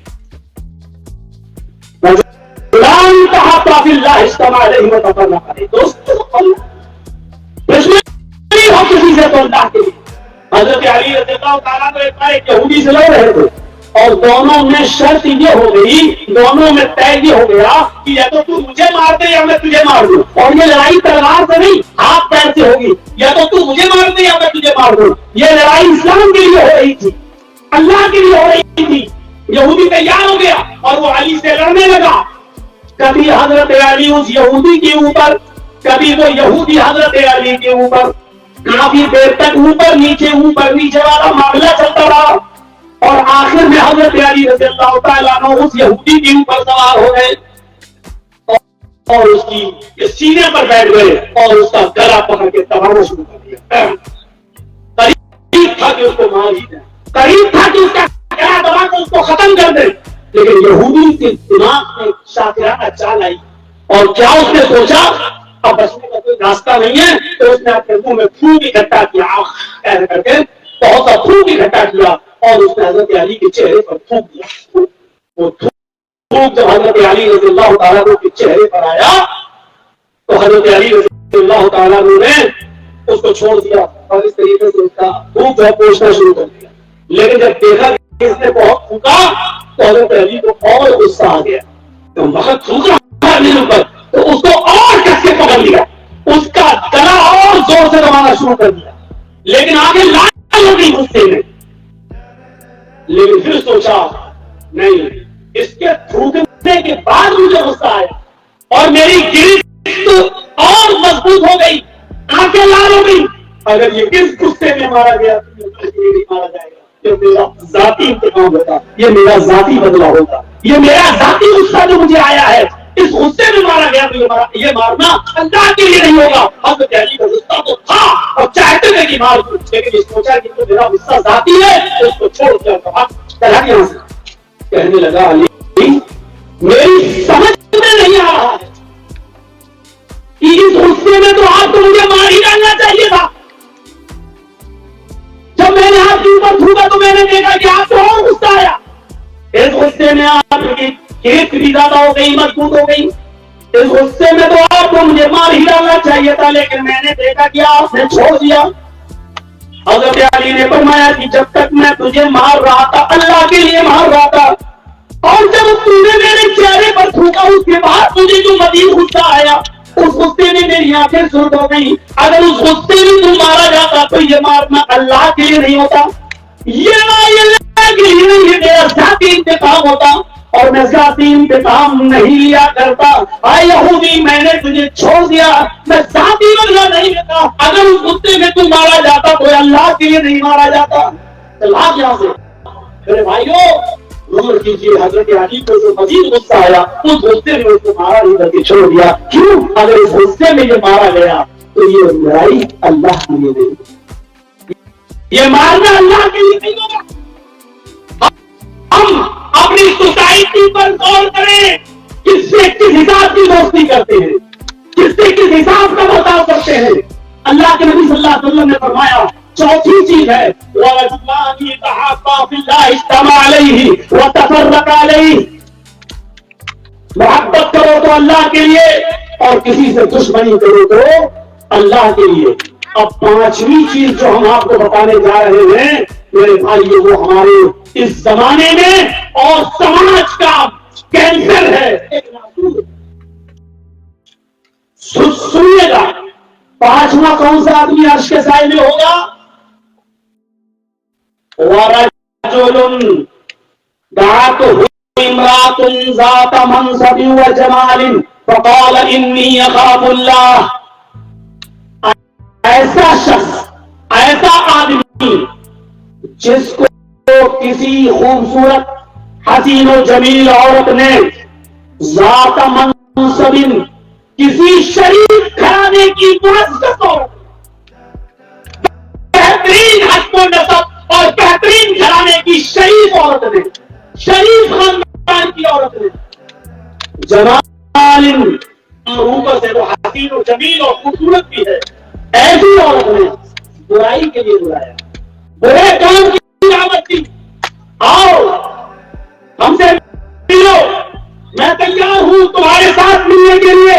دشمنی ہو کسی سے تو اللہ کے لیے۔ حضرت علی رضی اللہ تعالیٰ کو ایک یہودی سے لڑ رہے تھے اور دونوں میں شرط یہ ہو گئی، دونوں میں طے یہ ہو گیا کہ یا تو مجھے مار دے یا میں تجھے مار دوں، اور یہ لڑائی تلوار سے نہیں ہاتھ پیر سے ہوگی، یا تو مجھے مار دے یا میں تجھے مار دوں۔ یہ لڑائی اسلام کے لیے ہو رہی تھی، اللہ کے لیے ہو رہی تھی۔ یہودی تیار ہو گیا اور وہ علی سے لڑنے لگا، کبھی حضرت علی اس یہودی کے اوپر، کبھی وہ یہودی حضرت علی کے اوپر، کافی دیر تک اوپر نیچے والا معاملہ چلتا رہا، اور آخر میں حضرت علی رضی اللہ تعالیٰ عنہ اس یہودی کے اوپر سوار ہو گئے اور اس کی سینے پر بیٹھ گئے اور اس کا گلا پکڑ کے دبانا شروع کر دیا۔ قریب تھا کہ اس کو مار ہی دیں، قریب تھا کہ اس کا گلا دبا کر اس کو ختم کر دیں، لیکن یہودی کے دماغ میں شاطرانہ چال آئی، اور کیا اس نے سوچا اب بچنے کا کوئی راستہ نہیں ہے، تو اس نے اپنے منہ میں پھونک اکٹھا کیا ایسے کر کے، بہت سا پھونک اکٹھا کیا اور اس نے حضرت علی کے چہرے پر پھونک دیا۔ وہ تھوک جب حضرت علی رضی اللہ تعالیٰ عنہ کے چہرے پر آیا تو حضرت علی رضی اللہ تعالیٰ عنہ نے اس کو چھوڑ دیا اور اس طریقے سے اس کا تھوک جو ہے پوچھنا شروع کر دیا۔ لیکن جب دیکھا کہ اس نے بہت تھوکا تو حضرت علی کو اور غصہ آ گیا، تو وقت تھوک رہا ہے میرے اوپر، تو اس کو اور کس کے پکڑ لیا، اس کا گلا اور زور سے دبانا شروع کر دیا، لیکن آگے لائن ہو گئی غصے میں۔ لیکن پھر سوچا نہیں، اس کے تھوکنے کے بعد مجھے غصہ آیا اور میری گرفت معلوم نہیں اگر یہ کس غصے میں مارا گیا تو یہ نہیں مارا جائے گا، یہ میرا ذاتی انتقام ہوگا، یہ میرا ذاتی بدلہ ہوگا، یہ میرا ذاتی غصہ جو مجھے آیا ہے اس غصے میں مارا گیا تو یہ مارنا اللہ کے لیے نہیں ہوگا۔ حضرت علی کا غصہ تو تھا اور چاہتے تھے کہ مار دوں، لیکن یہ سوچا کہ تو میرا غصہ ذاتی ہے اس کو چھوڑ دیا، کہا چلا یہاں سے۔ کہنے لگا علی میری سمجھ میں نہیں آ رہا ہے، اس غصے میں تو آپ کو مجھے مار ہی ڈالنا چاہیے تھا۔ جب میں نے آپ کے اوپر تھوکا تو میں نے دیکھا کہ آپ کو اور غصہ آیا، اس غصے میں آپ کی کیک بھی زیادہ ہو گئی، مضبوط ہو گئی، اس غصے میں تو آپ کو مجھے مار ہی ڈالنا چاہیے تھا، لیکن میں نے دیکھا کہ آپ نے چھوڑ دیا۔ حضرت علی نے فرمایا کہ جب تک میں تجھے مار رہا تھا اللہ کے لیے مار رہا تھا، اور جب تم نے میرے چہرے پر تھوکا اس کے بعد مجھے جو مزید غصہ آیا اس غصے میں میری آنکھیں سرخ ہو گئی۔ اگر اس غصے میں تم مارا جاتا تو یہ مارنا اللہ کے لیے نہیں ہوتا، یہ اللہ کے لیے نہیں، یہ میرا ذاتی انتقام ہوتا، اور میں ذاتی انتقام نہیں لیا کرتا۔ اے یہودی میں نے تجھے چھوڑ دیا، میں ذاتی بدلہ نہیں لیتا، اگر اس غصے میں تم مارا جاتا تو اللہ کے لیے نہیں مارا جاتا۔ چلا یہاں سے میرے بھائیوں، غور کیجیے، حضرت علی کو جو مزید غصہ آیا اس غصے میں اس کو مارا نہیں کر کے چھوڑ دیا۔ کیوں؟ اگر اس غصے میں یہ مارا گیا تو یہ لڑائی اللہ کے لیے نہیں، یہ مارنا اللہ کے لیے نہیں ہوگا۔ ہم اپنی سوسائٹی پر غور کریں، کس سے کس حساب کی دوستی کرتے ہیں، کس سے کس حساب کا برتاؤ کرتے ہیں۔ اللہ کے نبی صلی اللہ علیہ وسلم نے فرمایا چوتھی چیز ہے وَرَجُلَانِ تَحَابَّا فِي اللَّهِ اجْتَمَعَا عَلَيْهِ وَتَفَرَّقَا عَلَيْهِ، محبت کرو تو اللہ کے لیے اور کسی سے دشمنی کرو تو اللہ کے لیے۔ اب پانچویں چیز جو ہم آپ کو بتانے جا رہے ہیں میرے بھائی، وہ ہمارے اس زمانے میں اور سماج کا کینسر ہے۔ سنیے گا، پانچواں کون سا آدمی عرش کے سائے میں ہوگا؟ وَرَجُلٌ دَعَتْهُ امْرَأَةٌ ذَاتَ مَنْصَبٍ وَجَمَالٍ فَقَالَ إِنِّي أَخَافُ اللَّهَ، ایسا شخص، ایسا آدمی جس کو کسی خوبصورت حسین و جمیل عورت نے ذات منصب، کسی شریف گھرانے کی معزز عورت، بہترین حسب و نسب اور بہترین گھرانے کی شریف عورت نے، شریف خاندان کی عورت نے، جمال، اوپر سے وہ حسین و جمیل اور خوبصورت بھی ہے، ایسی عورت نے برائی کے لیے بلایا، برے کام کی دعوت دی، آؤ ہم سے ملو، میں تیار ہوں تمہارے ساتھ ملنے کے لیے۔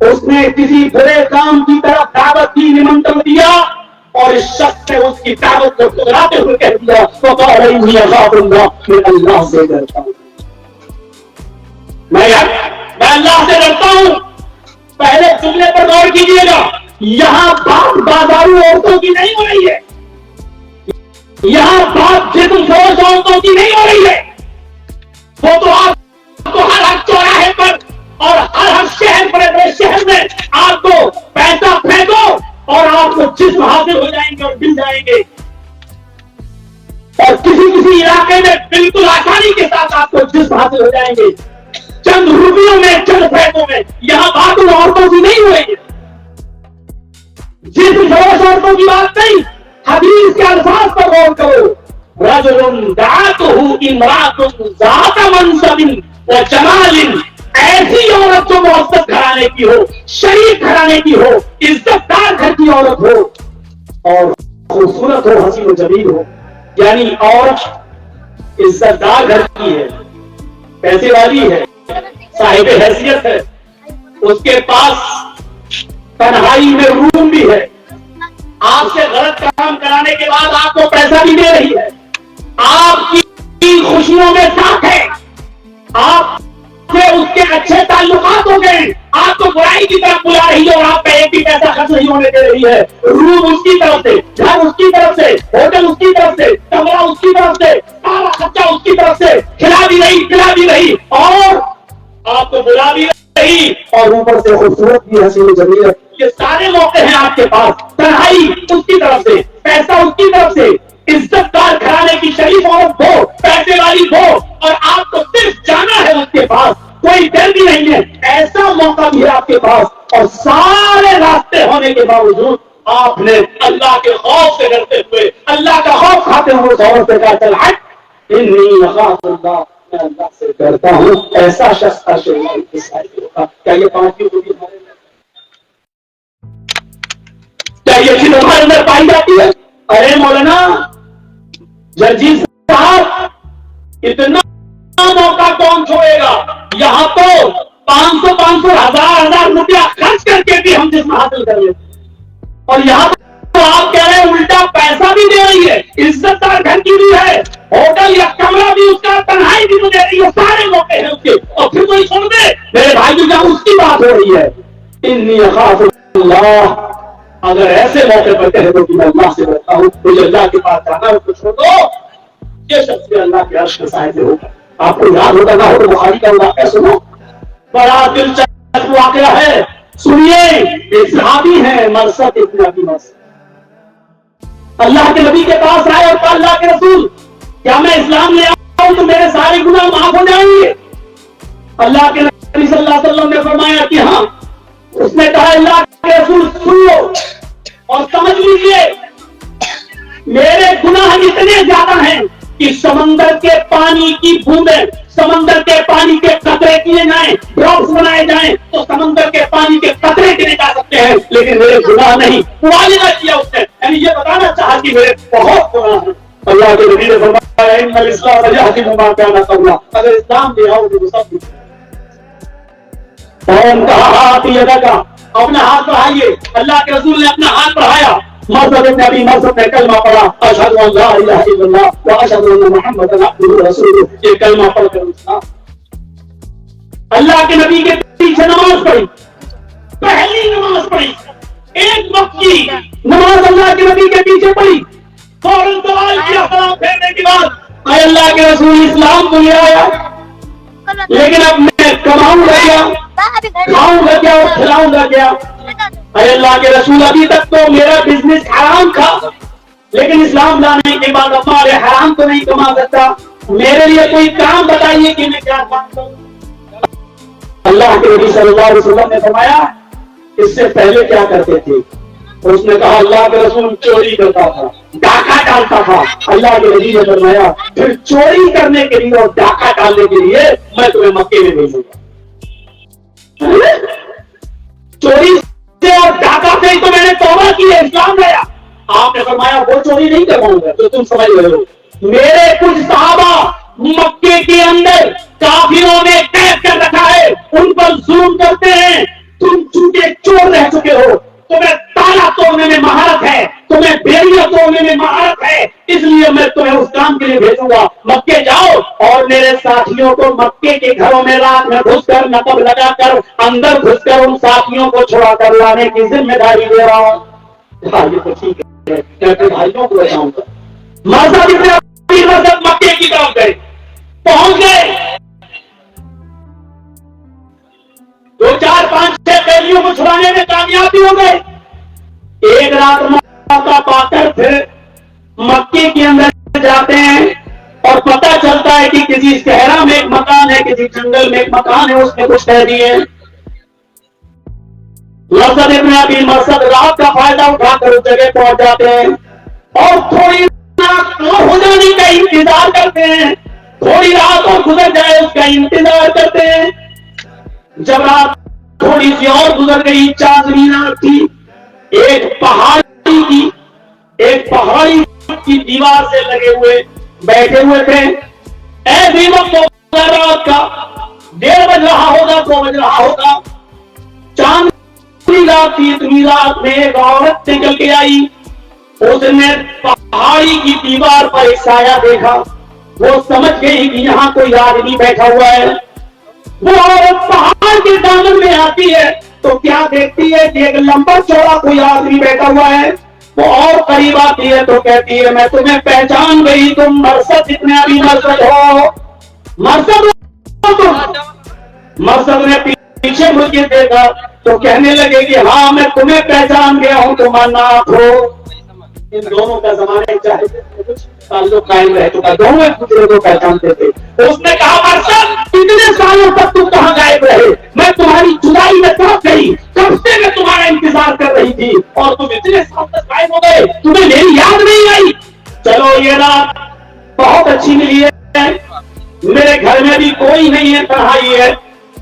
اس نے کسی برے کام کی طرف دعوت دی، نمنترن دیا، اور اس شخص نے اس کی دعوت کو ٹھکراتے ہوئے کہہ دیا وَقَالَ إِنِّي أَخَافُ اللَّهَ، میں اللہ سے ڈرتا ہوں، میں اللہ سے ڈرتا ہوں۔ پہلے جملے پر غور کیجیے گا، یہاں بات بازارو عورتوں کی نہیں ہو رہی ہے، یہاں بات جسم فروش عورتوں کی نہیں ہو رہی ہے، وہ تو آپ کو ہر چوراہے پر اور ہر شہر، بڑے بڑے شہر میں آپ کو پیسہ پھینکو اور آپ کو جسم حاصل ہو جائیں گے اور مل جائیں گے، اور کسی کسی علاقے میں بالکل آسانی کے ساتھ آپ کو جسم حاصل ہو جائیں گے، چند روپیوں میں، چند پیسوں میں۔ یہاں بات ان عورتوں کی نہیں ہو رہی ہے، جسم فروش عورتوں کی بات نہیں، حدیث کے الفاظ پر غور کرو، رجل دعته امرأة ذات منصب وجمال، ایسی عورت جو معزز گھرانے کی ہو، شریف گھرانے کی ہو، عزت دار گھر کی عورت ہو، اور خوبصورت ہو، حسین و جمیل ہو، یعنی عورت عزت دار گھر کی ہے، پیسے والی ہے، صاحب حیثیت ہے، اس کے پاس تنہائی میں روم بھی ہے، آپ سے غلط کام کرانے کے بعد آپ کو پیسہ بھی دے رہی ہے، آپ کی خوشیوں میں ساتھ ہے، آپ سے اس کے اچھے تعلقات ہو گئے، آپ کو برائی کی طرف بلا رہی ہے اور آپ کا ایک بھی پیسہ خرچ نہیں ہونے دے رہی ہے، روم اس کی طرف سے، گھر اس کی طرف سے، ہوٹل اس کی طرف سے، کمرہ اس کی طرف سے، سارا خرچہ اس کی طرف سے، کھلا بھی رہی، اور آپ کو بلا بھی رہی اور اوپر سے خوبصورت بھی حسین جمیل ہے. یہ سارے موقع ہیں آپ کے پاس. تنہائی اس کی طرف سے, پیسہ اس کی طرف سے, عزت دار گھرانے کی شریف عورت ہو, پیسے والی ہو, اور آپ کو صرف جانا ہے اس کے پاس, کوئی ڈر بھی نہیں ہے. ایسا موقع بھی ہے آپ کے پاس, اور سارے راستے ہونے کے باوجود آپ نے اللہ کے خوف سے ڈرتے ہوئے, اللہ کا خوف کھاتے ہوئے اس عورت سے کہا چل ہٹ, انی اخاف اللہ, میں اللہ سے ڈرتا ہوں. ایسا شخص کا شیطان کی سائے ہوگا. کیا یہ پانچویں کو بھی کیا یہ چیز ہمارے اندر پائی جاتی ہے؟ ارے مولانا جرجیت صاحب, اتنا موقع کون چھوڑے گا؟ یہاں تو 500 1000 روپیہ خرچ کر کے بھی ہم جسم حاصل کر لیتے, اور یہاں تو آپ کہہ رہے ہیں الٹا پیسہ بھی دے رہی ہے, عزت دار گھر کی بھی ہے, ہوٹل یا کمرہ بھی اس کا, تنہائی بھی دے رہی ہے, سارے موقع ہیں اس کے, اور پھر کوئی چھوڑ دے. میرے بھائی جان اس کی بات ہو رہی ہے. انی اخاف اللہ, اگر ایسے موقع پر کہہ دو کہ میں اللہ سے ڈرتا ہوں, مجھے اللہ کے پاس جانا ہے, کچھ چھوڑ دو, یہ شخص بھی اللہ کے عرش کے سائے میں ہوگا. آپ کو یاد ہوگا نہ ہو تو بخاری کا واقعہ سنو, بڑا دلچسپ واقعہ ہے, سنیے. ایک صحابی ہیں مرثد ابن ابی مرثد, اللہ کے نبی کے پاس آئے اور کہا اللہ کے رسول کیا میں اسلام لے آؤں تو میرے سارے گناہ معاف ہو جائیں گے؟ اللہ کے نبی صلی اللہ علیہ وسلم نے فرمایا کہ ہاں. اس نے کہا اللہ کے رسول سن لو اور سمجھ لیجیے, میرے گناہ اتنے زیادہ ہیں کہ سمندر کے پانی کی بوندیں, سمندر کے پانی کے قطرے کیے جائیں, ڈراپس بنائے جائیں تو سمندر کے پانی کے قطرے گنے جا سکتے ہیں, لیکن میرے گناہ نہیں. معالجہ کیا اس نے, یعنی یہ بتانا چاہا کہ میرے بہت گناہ ہیں. اللہ کے نبی نے فرمایا ان الاسلام یہدی ما کان قبلہ, اگر اسلام لے آؤ تو سب کون کہا ہاتھ یہ لگا, اپنا ہاتھ بڑھائیے. اللہ کے رسول نے اپنا ہاتھ بڑھایا, مرثد ابن ابی مرثد نے کلمہ پڑھا, اشہد ان لا الہ الا اللہ و اشہد ان محمدا عبدہ ورسولہ. یہ کلمہ پڑھ کر اسلام. اللہ کے نبی کے پیچھے نماز پڑھی, پہلی نماز پڑھی, ایک وقت کی نماز اللہ کے نبی کے پیچھے پڑھی, فوراً سوال کیا سلام پھیرنے کے بعد, اے اللہ کے رسول اسلام تو لے آیا, لیکن اب میں کماؤں گا کیا, کھاؤں گا کیا اور کھلاؤں گا کیا؟ اے اللہ کے رسول ابھی تک تو میرا بزنس حرام تھا, لیکن اسلام لانے کے بعد ہمارے حرام تو نہیں کما سکتا, میرے لیے کوئی کام بتائیے کہ میں کیا کام کروں. اللہ کے نبی صلی اللہ علیہ وسلم نے فرمایا اس سے پہلے کیا کرتے تھے؟ اس نے کہا اللہ کے رسول چوری کرتا تھا, ڈاکہ ڈالتا تھا. اللہ کے نبی نے فرمایا پھر چوری کرنے کے لیے اور ڈاکہ ڈالنے کے لیے میں تمہیں مکے میں بھیجوں گا. چوری سے اور ڈاکہ سے ہی تو میں نے توبہ کی ہے, اسلام لایا. آپ نے فرمایا وہ چوری نہیں کرواؤں گا جو تم سمجھ رہے ہو. میرے کچھ صحابہ مکے کے اندر کافروں نے قید کر رکھا ہے, ان پر ظلم کرتے ہیں. تم چونکہ چور رہ چکے ہو, تمہیں تالا توڑنے میں مہارت ہے, تمہیں بیڑیاں توڑنے میں مہارت ہے, اس لیے میں تمہیں اس کام کے لیے بھیجوں گا. مکے جاؤ اور میرے ساتھیوں کو مکے کے گھروں میں رات میں گھس کر, نقب لگا کر, اندر گھس کر ان ساتھیوں کو چھڑا کر لانے کی ذمہ داری دے رہا ہوں. یہ تو ٹھیک ہے, میں بھائیوں کو بتاؤں گا. مرثد مکے کی طرف گئے, پہنچ گئے, 2 4 5 6 قیدیوں کو چھڑانے میں کامیابی ہو گئے. ایک رات موقع پا کر پھر مکے کے اندر جاتے ہیں اور پتہ چلتا ہے کہ کسی صحرا میں ایک مکان ہے, کسی جنگل میں ایک مکان ہے, اس میں کچھ قیدی ہیں. مرثد ابن ابی مرثد رات کا فائدہ اٹھا کر اس جگہ پہنچ جاتے ہیں اور تھوڑی رات ہو جانے کا انتظار کرتے ہیں. تھوڑی رات اور گزر جائے اس کا انتظار کرتے ہیں. جب رات تھوڑی سی اور گزر گئی, چاندنی رات تھی, ایک پہاڑی کی دیوار سے لگے ہوئے بیٹھے ہوئے تھے. ایسی وقت رات کا 1:30 بج رہا ہوگا, 2 بج رہا ہوگا, چاندنی رات تھی. اتنی رات میں ایک عورت نکل کے آئی, اس نے پہاڑی کی دیوار پر ایک سایہ دیکھا. وہ سمجھ گئی کہ یہاں کوئی آدمی بیٹھا ہوا ہے. وہ عورت پہاڑ کے دامن میں آتی ہے تو کیا دیکھتی ہے کہ ایک لمبا چوڑا کوئی آدمی بیٹھا ہوا ہے. وہ اور قریب آتی ہے تو کہتی ہے میں تمہیں پہچان گئی, تم مرثد ابن ابی مرثد ہو. مرثد نے پیچھے مڑ کے دیکھا تو کہنے لگے کہ ہاں میں تمہیں پہچان گیا ہوں، تمہارا آپ ہو۔ ان دونوں کا زمانے چاہے کچھ تعلق قائم رہ چکا، دونوں ایک دوسرے کو پہچانتے تھے۔ اس نے کہا مرشد اتنے سالوں تک تم کہاں غائب رہے؟ میں تمہاری جدائی میں تڑپ گئی، کب سے میں تمہارا انتظار کر رہی تھی اور تم اتنے سال تک غائب ہو گئے، تمہیں میری یاد نہیں آئی؟ چلو یہ رات بہت اچھی ملی ہے، میرے گھر میں بھی کوئی نہیں ہے، تنہائی ہے،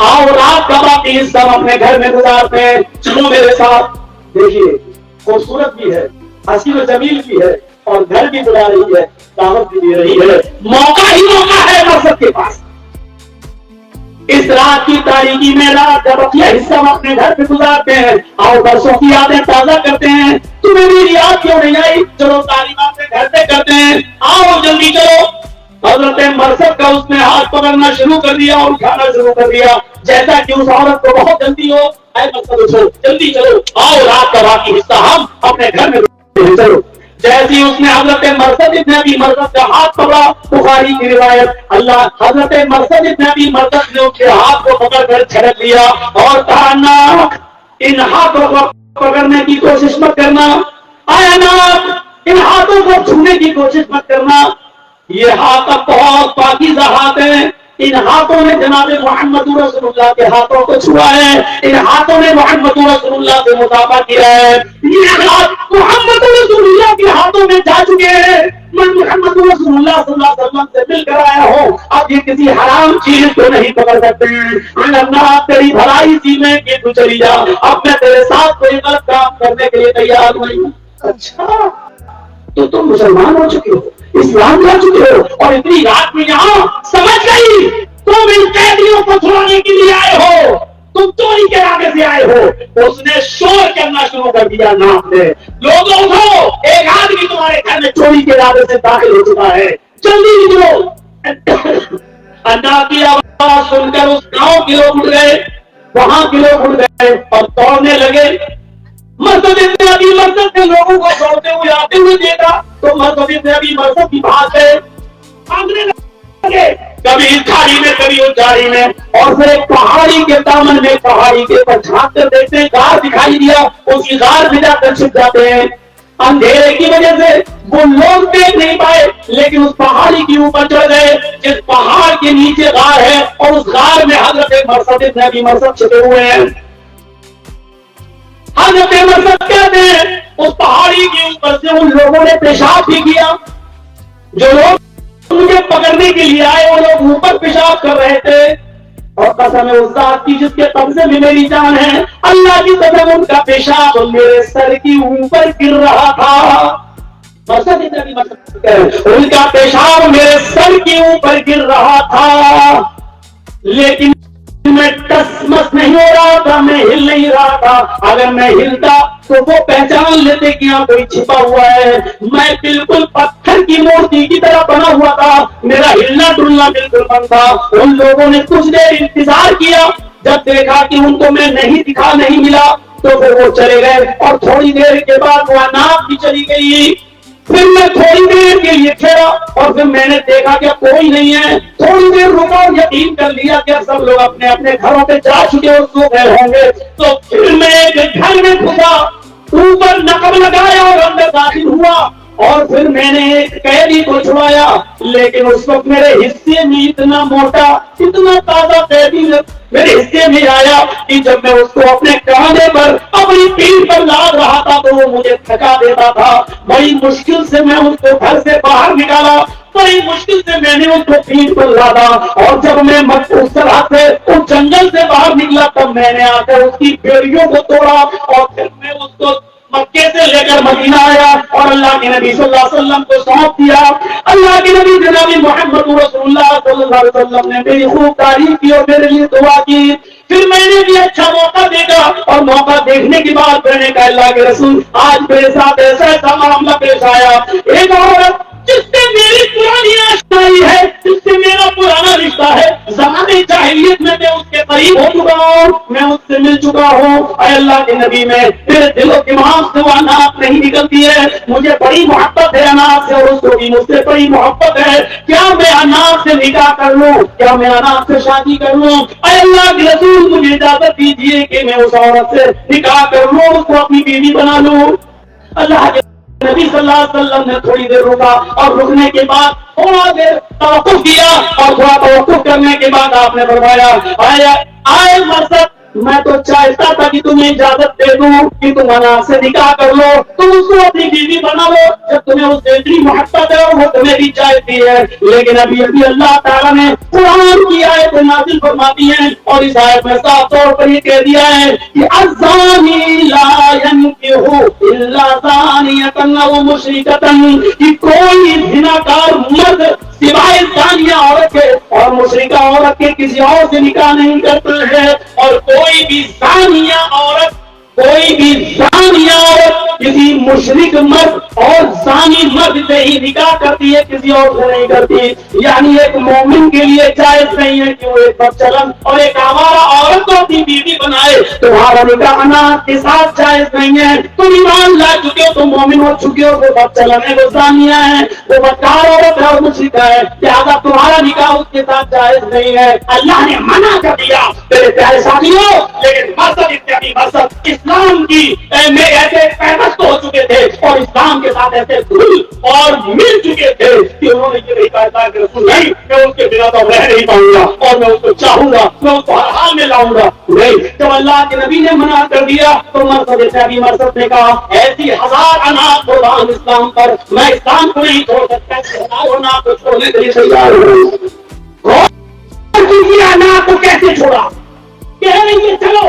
آؤ رات کا باقی حصہ اپنے گھر میں گزارتے ہیں، چلو میرے ساتھ۔ دیکھیے خوبصورت بھی ہے، حسین و جمیل بھی ہے، اور گھر بھی بلا رہی ہے، دعوت بھی دے رہی ہے، موقع ہی موقع ہے مرشد کے پاس۔ اس رات کی تاریکی میں رات کا بقیہ حصہ ہم اپنے گھر پہ گزارتے ہیں، آؤ برسوں کی یادیں تازہ کرتے ہیں۔ تمہیں میری یاد کیوں نہیں آئی؟ چلو تعلیمات سے گھر پہ کرتے ہیں، آؤ جلدی چلو۔ حضرت مرثد کا اس نے ہاتھ پکڑنا شروع کر دیا اور اٹھانا شروع کر دیا، جیسا کہ اس عورت کو بہت جلدی ہو۔ اے مرثد اٹھو، جلدی چلو، آؤ رات کا باقی حصہ ہم اپنے گھر میں چلو۔ جیسی اس نے حضرت مرثد ابن ابی مرثد کا ہاتھ پکڑا، بخاری کی روایت، اللہ حضرت مرثد ابن ابی مرثد نے اس کے ہاتھ کو پکڑ کر چھڑک لیا اور کہا نا ان ہاتھوں کو پکڑنے کی کوشش مت کرنا، آیا نا ان ہاتھوں کو چھونے کی کوشش مت کرنا، یہ ہاتھ اب بہت پاکیزہ ہاتھ ہیں، ان ہاتھوں نے جناب محمد رسول اللہ کے ہاتھوں کو چھوا ہے، ان ہاتھوں نے محمد رسول اللہ سے مصافحہ کیا ہے، یہ ہاتھ محمد رسول اللہ کے ہاتھوں میں جا چکے ہیں، میں محمد رسول اللہ صلی اللہ علیہ وسلم سے مل کر آیا ہوں، اب یہ کسی حرام چیز کو نہیں پکڑ سکتے ہیں، اللہ تیری بھلائی سی میں کہ تو چلی جا، اب میں تیرے ساتھ کوئی غلط کام کرنے کے لیے تیار نہیں ہوں۔ اچھا تو تم مسلمان ہو چکے ہو، اسلام لا چکے ہو، اور اتنی رات میں یہاں سمجھ گئی تم ان قیدیوں کو چھڑانے کے لیے آئے ہو، تم چوری کے ارادے سے آئے ہو۔ اس نے شور کرنا شروع کر دیا نام نے، لوگوں اٹھو، ایک آدمی تمہارے گھر میں چوری کے ارادے سے داخل ہو چکا ہے، جلدی نکلو۔ اللہ کی آواز سن کر اس گاؤں کے لوگ اٹھ گئے، وہاں کے لوگ اٹھ گئے اور دوڑنے لگے۔ مرثد ابن ابی مرثد نے لوگوں کو دوڑتے ہوئے آتے ہوئے دیکھا تو مرثد ابن ابی مرثد کی بات ہے بھاگنے لگے، کبھی اس کھاڑی میں کبھی اس جھاڑی میں، اور پھر ایک پہاڑی کے دامن میں پہاڑی کے اوپر جھانک کر دیکھتے ہیں غار دکھائی دیا، اسی غار میں جا کر چھپ جاتے ہیں۔ اندھیرے کی وجہ سے وہ لوگ دیکھ نہیں پائے، لیکن اس پہاڑی کے اوپر چڑھ گئے جس پہاڑ کے نیچے غار ہے، اور اس غار میں حضرت مرثد ابن ابی مرثد چھپے ہوئے ہیں۔ حضرت مرثد کہتے ہیں اس پہاڑی کے اوپر سے ان لوگوں نے پیشاب بھی کیا، جو لوگ مجھے پکڑنے کے لیے آئے وہ لوگ اوپر پیشاب کر رہے تھے، اور قسم ہے اس ذات کی جس کے قبضے میں میری جان ہے، اللہ کی قسم ان کا پیشاب میرے سر کی اوپر گر رہا تھا۔ مرثد ابن ابی مرثد ان کا پیشاب میرے سر کے اوپر گر رہا تھا، لیکن میں ٹسمس نہیں ہو رہا تھا، میں ہل نہیں رہا تھا، اگر میں ہلتا تو وہ پہچان لیتے کہ یہاں کوئی چھپا ہوا ہے، میں بالکل پتھر کی مورتی کی طرح بنا ہوا تھا، میرا ہلنا ڈلنا بالکل بند تھا۔ ان لوگوں نے کچھ دیر انتظار کیا، جب دیکھا کہ ان کو میں نہیں ملا تو پھر وہ چلے گئے، اور تھوڑی دیر کے بعد وہ ناک بھی چلی گئی۔ پھر میں تھوڑی دیر کے لیے ٹھہرا اور پھر میں نے دیکھا کہ کوئی نہیں ہے، تھوڑی دیر رکا اور یقین کر لیا کہ سب لوگ اپنے اپنے گھروں پہ جا چکے اور سو گئے ہوں گے، تو پھر میں ایک گھر میں گھسا، اوپر نقب لگایا اور اندر داخل ہوا، اور پھر میں نے ایک قیدی کو چھڑایا، لیکن اس وقت میرے حصے میں اتنا موٹا اتنا تازہ قیدی میرے حصے میں آیا کہ جب میں اس کو اپنے کاندھے پر اپنی پیٹھ پر لاد رہا تھا تو وہ مجھے تھکا دیتا تھا، بڑی مشکل سے میں اس کو گھر سے باہر نکالا، بڑی مشکل سے میں نے اس کو پیٹھ پر لادا، اور جب میں اس طرح سے اس جنگل سے باہر نکلا تب میں نے آ کر اس کی بیڑیوں کو توڑا، اور پھر میں اس کو مکے سے لے کر مدینہ آیا اور اللہ کے نبی صلی اللہ علیہ وسلم کو سونپ دیا۔ اللہ کے نبی جناب محمد رسول اللہ صلی اللہ علیہ وسلم نے میری خوب تعریف کی اور میرے لیے دعا کی۔ پھر میں نے بھی اچھا موقع دیکھا، اور موقع دیکھنے کے بعد میں نے کہا اللہ کے رسول آج میرے ساتھ ایسا معاملہ پیش آیا، ایک عورت جس سے میری پرانی آشنائی ہے، جس سے میرا پرانا رشتہ ہے، زمانے جاہلیت میں اس کے قریب قریب ہو چکا ہوں، میں اس سے مل چکا ہوں. اے اللہ کے نبی، میں میرے دل و دماغ سے وہ اناج نہیں نکلتی ہے. مجھے بڑی محبت ہے اناج سے، اور اس کو بھی مجھ سے بڑی محبت ہے. کیا میں اناج سے نکاح کر لوں؟ کیا میں اناج سے شادی کر لوں؟ اے اللہ کے رسول، مجھے اجازت دیجیے کہ میں اس عورت سے نکاح کر لوں، اس کو اپنی بیوی بنا لوں. اللہ کے نبی صلی اللہ علیہ وسلم نے تھوڑی دیر رکا، اور رکنے کے بعد تھوڑا دیر توقف کیا، اور تھوڑا توقف کرنے کے بعد آپ نے فرمایا آئے مرد، میں تو چاہتا تھا کہ تمہیں اجازت دے دوں کہ تم اناج سے نکاح کر لو، تم اس کو اپنی بیوی بنا لو، جب تمہیں اس سے اتنی محبت ہے اور وہ تمہیں بھی چاہتی ہے. لیکن ابھی اللہ تعالیٰ نے قرآن کی آیت نازل فرما دی ہے، اور اس آیت میں صاف طور پر یہ کہہ دیا ہے کہ الزانی لا ينکح الا زانیۃ او مشرکۃ، کہ کوئی زناکار مرد سوائے زانیہ عورت کے اور مشرکہ عورت کے کسی اور سے نکاح نہیں کرتا ہے. اور کوئی بھی زانیہ عورت کسی مشرک مرد اور زانی مرد سے ہی نکاح کرتی ہے، کسی اور سے نہیں کرتی. یعنی ایک مومن کے لیے جائز نہیں ہے کہ وہ ایک بدچلن اور ایک آوارہ عورت کو اپنی بیوی بنائے. تمہارا نکاح اناج کے ساتھ جائز نہیں ہے. تم ایمان لا چکے ہو، تم مومن ہو چکے ہو، وہ بدچلن ہے، وہ زانیہ ہے، وہ بدکار عورت ہے اور مشرکہ ہے، لہٰذا تمہارا نکاح اس کے ساتھ جائز نہیں ہے. اللہ نے منع کر دیا میرے پیارے ساتھیوں. لیکن مذہب اتنی مذہب اسلام کی میں ایسے پیوست ہو چکے تھے اور اسلام کے ساتھ ایسے گھل اور مل چکے تھے کہ انہوں نے یہ نہیں کہا تھا کہ رسول نہیں، میں اس کے بنا تو رہ نہیں پاؤں گا، اور میں اس کو چاہوں گا، میں اس کو ہر حال میں لاؤں گا. نہیں، جب اللہ کے نبی نے منع کر دیا تو مرسد نے کہا ایسی ہزار اناج قربان اسلام پر، میں اسلام کو نہیں چھوڑ سکتا، ہزاروں اناج کو چھوڑنے کے لیے تیار ہوں. اناج کو کیسے چھوڑا؟ کہہ رہی ہے چلو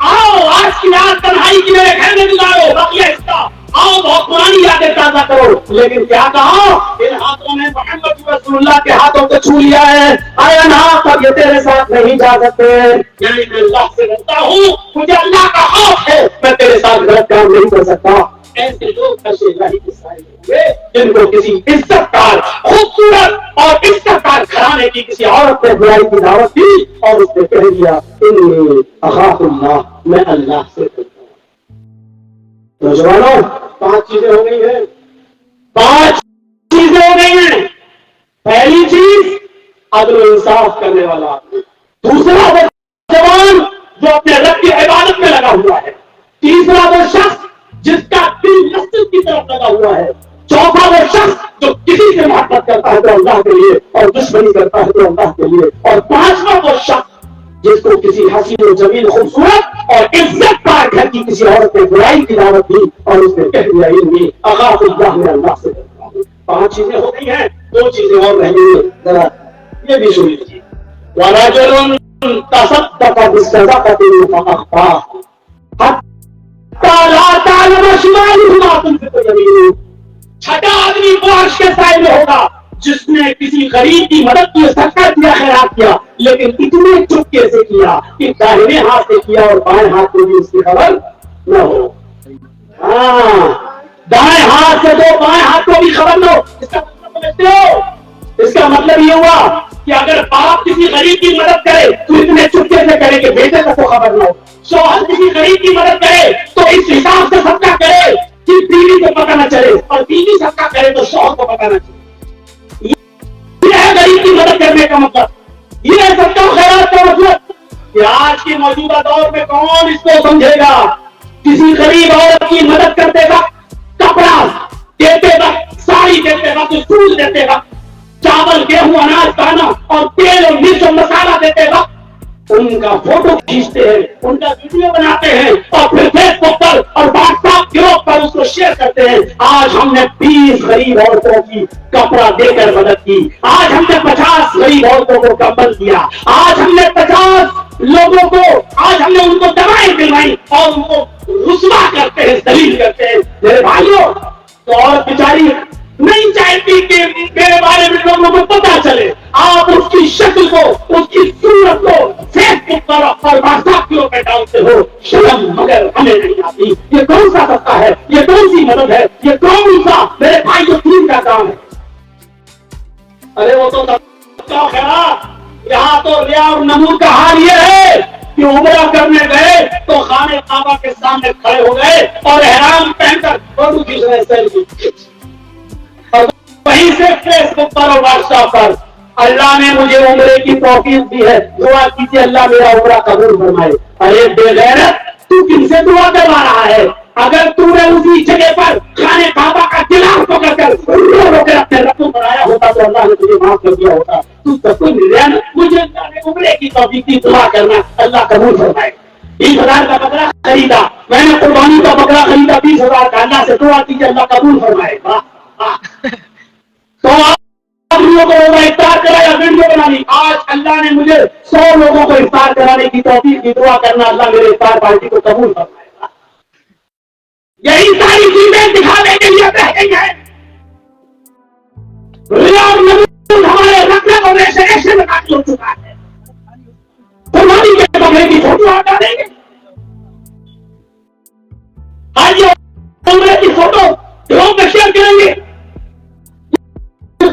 آؤ آج کی رات تنہائی کی میرے گھر میں گزارو، بقیہ اس کا آؤ بہت پرانی یادیں تازہ کرو. لیکن کیا کہا؟ ان ہاتھوں میں محمد رسول اللہ کے ہاتھوں کو چھو لیا ہے. اے اناج اب یہ تیرے ساتھ نہیں جا سکتے. یعنی میں اللہ سے ڈرتا ہوں، مجھے اللہ کا خوف ہے، میں تیرے ساتھ غلط کام نہیں کر سکتا. ایسے لوگ جن کو کسی عزت دار خوبصورت اور عزت دار گھرانے کی کسی عورت نے برائی کی دعوت دی اور اس نے کہہ دیا انی اخاف اللہ، میں اللہ سے ڈرتا ہوں. نوجوانوں، 5 چیزیں ہو گئی ہیں. 5 چیزیں ہو گئی ہیں. پہلی چیز عدل و انصاف کرنے والا آدمی. دوسرا وہ جوان جو اپنے رب کی عبادت میں لگا ہوا ہے. تیسرا وہ شخص جس کا دل مسجد کی طرف لگا ہوا ہے. چوتھا وہ شخص جو کسی سے محبت کرتا ہے تو اللہ کے لیے اور دشمنی کرتا ہے تو اللہ کے لیے. اور پانچواں وہ شخص جس کو کسی حسین و جمیل خوبصورت اور عزت دار گھر کی کسی عورت نے برائی کی دعوت دی اور اس نے کہہ دیا انی اخاف اللہ، میں اللہ سے ڈرتا ہوں. 5 چیزیں ہو گئی ہیں، 2 چیزیں اور رہ گئی ہیں. ذرا یہ بھی سن لیجیے. ورجل تصدق بصدقة فأخفاها چھٹا آدمی عرش کے سائے میں ہوگا جس نے کسی غریب کی مدد کی، صدقہ کیا، خیرات کیا، لیکن اتنے چپکے سے کیا کہ داہنے ہاتھ سے کیا اور بائیں ہاتھ کو بھی اس کی خبر نہ ہو. ہاں، دائیں ہاتھ سے تو بائیں ہاتھ کو بھی خبر نہ ہو. اس کا مطلب سمجھتے ہو؟ اس کا مطلب یہ ہوا کہ اگر باپ کسی غریب کی مدد کرے تو اتنے چپکے سے کرے کہ بیٹے کو خبر نہ ہو. شوہر کسی غریب کی مدد کرے تو اس حساب سے صدقہ کرے کہ بیوی کو پتہ نہ چلے، اور بیوی صدقہ کرے تو شوہر کو پتہ نہ چلے. یہ ہے غریب کی مدد کرنے کا مطلب. یہ ہے صدقہ خیرات کا مطلب. کہ آج کے موجودہ دور میں کون اس کو سمجھے گا؟ کسی غریب عورت کی مدد کرتے وقت، کپڑا دیتے وقت، ساڑی دیتے وقت، سوٹ دیتے وقت، چاول، گیہوں، اناج، دانا اور تیل اور مرچ اور مسالہ دیتے وقت ان کا فوٹو کھینچتے ہیں، ان کا ویڈیو بناتے ہیں اور پھر فیس بک پر اور واٹس ایپ گروپ پر اس کو شیئر کرتے ہیں. آج ہم نے 20 غریب عورتوں کی کپڑا دے کر مدد کی. آج ہم نے 50 غریب عورتوں کو کمبل دیا. آج ہم نے 50 لوگوں کو، آج ہم نے ان کو دوائیں دلوائی اور ان کو رسوا کرتے ہیں، ذلیل کرتے ہیں. میرے بھائیوں، تو عورت بیچاری نہیں چاہتی کہ میرے بارے میں لوگوں کو پتا چلے. آپ اس کی شکل کو، اس کی صورت کو فیس بک پر اور واٹس ایپ پہ ڈالتے ہو. شرم مگر ہمیں نہیں آتی. یہ کون سا صدقہ ہے؟ یہ کون سی مدد ہے؟ یہ کون سا میرے بھائی جو دین کا کام ہے؟ ارے وہ تو صدقہ خیرات، یہاں تو دوستوں ریا اور نمود کا حال یہ ہے کہ عمرہ کرنے گئے تو خانہ کعبہ کے سامنے کھڑے ہو گئے اور احرام پہن کر فوٹو کھینچ رہے سیلفی، اور وہیں سے فیس بک پر اور واٹس ایپ پر اللہ نے مجھے عمرے کی توفیق دی ہے، دعا کیجیے اللہ میرا عمرہ قبول فرمائے۔ ارے بے غیرت، تو کن سے دعا کروا رہا ہے؟ اگر تو نے اسی جگہ پر خانہ کعبہ کا گلاف پکڑ کر رو کر اپنے رب کو بنایا ہوتا تو اللہ نے تجھے معاف کر دیا ہوتا۔ تو سب کو مل رہا نا، مجھے اللہ نے عمرے کی توفیق دی، دعا کرنا اللہ قبول فرمائے۔ 20,000 کا بکرا خریدا، میں نے قربانی کا بکرا خریدا 20,000 کا، اللہ سے دعا کیجیے اللہ قبول فرمائے۔ تو لوگوں کو افطار کرایا، ویڈیو بنا لی، آج اللہ نے مجھے 100 لوگوں کو افطار کرانے کی توفیق دی، دعا کرنا اللہ میرے افطار پارٹی کو قبول فرمائے۔ یہی ساری چیزیں دکھانے کے لیے رہ گئی ہیں۔ ریا اور نمود ہمارے رکھنے کو ایسے داخل ہو چکا ہے۔ قربانی کے بکرے کی فوٹو ہٹا دیں گے، آج یہ عمرے کی فوٹو لوگوں میں شیئر کریں گے،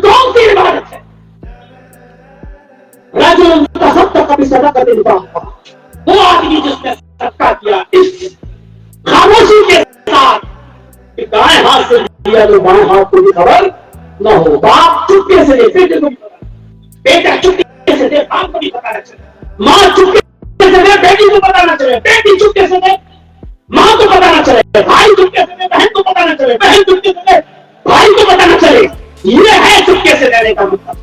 کون سی عبادت ہے؟ رجل تصدق بصدقۃ فأخفاها، وہ آدمی جس نے صدقہ کیا اس خاموشی کے ساتھ کہ دائیں ہاتھ سے دیا تو بائیں ہاتھ کو بھی خبر نہ ہو، باپ چپکے سے دے بیٹے کو بھی پتا نہ، بیٹا چپکے سے دے باپ کو بھی پتا نہ چلے، ماں چپکے سے دے بیٹی کو پتا نہ چلے، بیٹی چپکے سے دے ماں کو پتا نہ چلے، بھائی چپکے سے دے بہن کو پتا نہ چلے، بہن چپکے سے دے بھائی کو پتا نہ چلے۔ یہ ہے چپکے سے دینے کا مطلب۔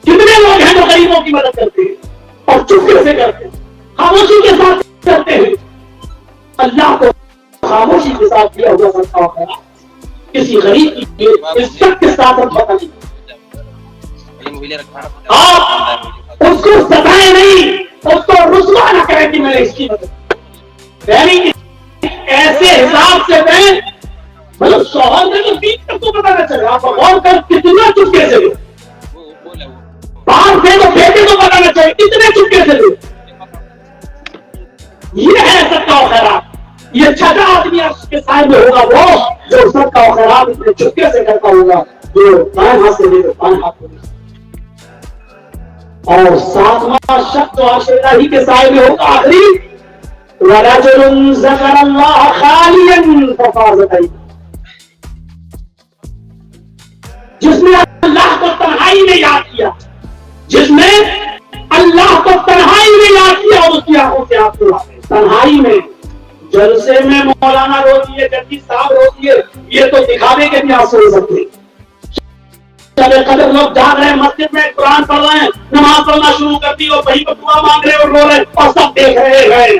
کتنے لوگ ہیں جو غریبوں کی مدد کرتے ہیں اور چپکے سے کرتے ہیں، خاموشی کے ساتھ کرتے ہیں۔ اللہ کو خاموشی کے ساتھ کیا ہوا صدقہ و خیرات کسی غریب کی عزت کے ساتھ ہم پتہ نہیں، آپ اس کو ستائیں نہیں، اس کو رسوا نہ کریں کہ میں نے اس کی مدد، یعنی ایسے حساب سے دیں مطلب شوہر نے تو بیچ تک کو پتا نہ چلے، آپ غور کر کتنا چپکے سے دے، باپ سے تو بیٹے کو پتا نہ چلے کتنے چپکے سے دے۔ یہ ہے صدقہ و خیرات۔ یہ چھٹا آدمی کے سائے میں ہوگا وہ جو صدقہ و خیرات اتنے چپکے سے کرتا ہوگا، جو دائیں ہاتھ سے دے تو بائیں ہاتھ کو دے۔ اور ساتواں شخص جو عرش الہی کے سائے میں ہوگا آخری، وَرَجُلٌ ذَكَرَ اللَّهَ خَالِيًا فَفَاضَتْ عَيْنُهُ، جس نے اللہ کو تنہائی میں یاد کیا، جس نے اللہ کو تنہائی میں یاد کیا اور اس کی آنکھوں سے آنسو آ گئے۔ تنہائی میں، جلسے میں مولانا رو دیے، جدید صاحب رو دیے، یہ تو دکھاوے کے بھی آنسو ہو سکتے۔ چلے قدر لوگ جاگ رہے ہیں، مسجد میں قرآن پڑھ رہے ہیں، نماز پڑھنا شروع کر دی اور وہیں پر دعا مانگ رہے اور رو رہے اور سب دیکھ رہے ہیں۔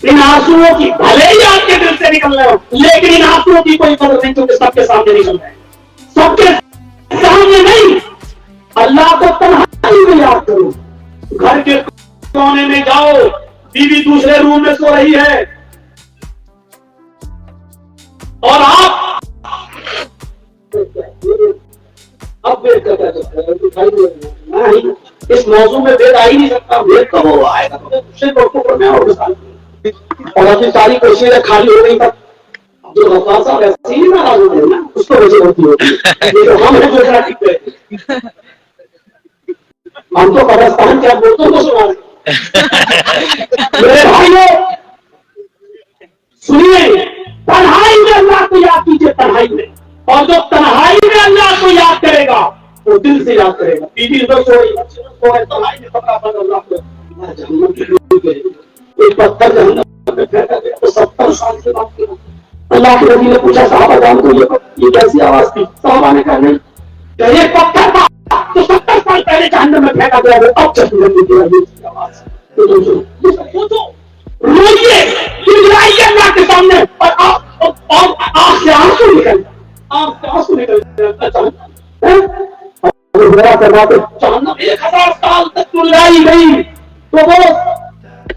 ان آنسوؤں کی بھلے ہی آپ کے دل سے نکل رہے ہو، لیکن ان آنسوؤں کی کوئی قدر نہیں کیونکہ سب کے سامنے نکل رہے ہیں، سب کے سامنے نہیں۔ اللہ کو تنہائی میں یاد کرو، گھر کے کونے میں جاؤ، بیوی دوسرے روم میں سو رہی ہے اور آپ اب ویٹ کرتا اس موضوع میں ویٹ آ ہی نہیں سکتا، ویٹ کب ہو آئے گا دوسرے ڈاکٹر پر میں اور ابھی ساری کوششیں خالی ہو گئی تب جو غفار صاحب ایسے ہی ناراض ہو گئے نا، اس کو وجہ ہوتی ہوتی ہے، ہم جو ٹھیک ہے ہم تو قبرستان کیا بولتے کو سنا رہے۔ میرے بھائیوں سنیے، تنہائی میں اللہ کو یاد کیجیے، تنہائی میں، اور جو تنہائی میں اللہ کو یاد کرے گا وہ دل سے یاد کرے گا۔ بیوی ادھر سو رہی ہے، تنہائی میں پکڑا پڑ اللہ کو جہنم کی ڈوبی گئی، ایک پتھر جہنم میں پھینکا گیا تو 70 سال کے بعد اللہ کے نبی نے پوچھا صحابہ جان کو یہ کیسی آواز تھی؟ صحابہ نے کہا نہیں، کہ یہ پتھر تھا تو 70 سال پہلے جہنم میں پھینکا گیا، وہ اب جہنم میں گیا، یہ آواز روئیے گڑائیے اللہ کے سامنے اور آنکھ سے آنسو نکل جہنم 1000 سال تک رلائی گئی تو وہ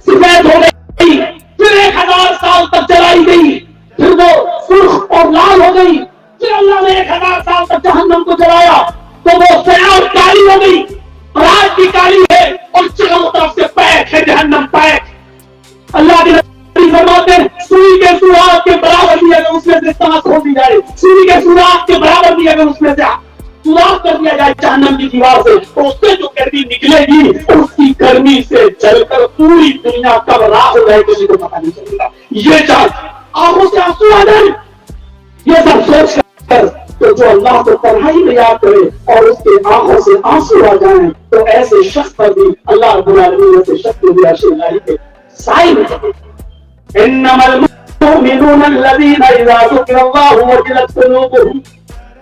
سفید ہو گئی، پھر 1000 سال تک جلائی گئی، پھر وہ سرخ اور لال ہو گئی، پھر اللہ نے 1000 سال تک جہنم کو جلایا تو وہ سیاہ اور کالی ہو گئی، اور آج بھی کالی ہے اور چاروں طرف سے پیک ہے جہنم، پیک۔ اللہ کے نبی فرماتے ہیں سوئی کے سوراخ کے برابر بھی اگر اس میں سے سانس ہو دی جائے، سوئی کے سوراخ کے برابر بھی اگر اس میں سے سوراخ کر دیا جائے جہنم کی دیوار سے، تو اس سے جو گرمی نکلے گی اس کی گرمی سے جل کر پوری دنیا کب راہ ہو جائے کسی کو پتا نہیں چلے گا. یہ چاہے آنکھوں سے آنسو آ جائیں, یہ سب سوچ کر تو جو اللہ کو تنہائی میں یاد کرے اور اس کے آنکھوں سے آنسو آ جائیں تو ایسے شخص پر بھی اللہ رب العالمین ایسے شخص کو بھی عرش الہی کے سائے میں رکھے. انما المؤمنون الذین اذا ذکر اللہ وجلت قلوبهم.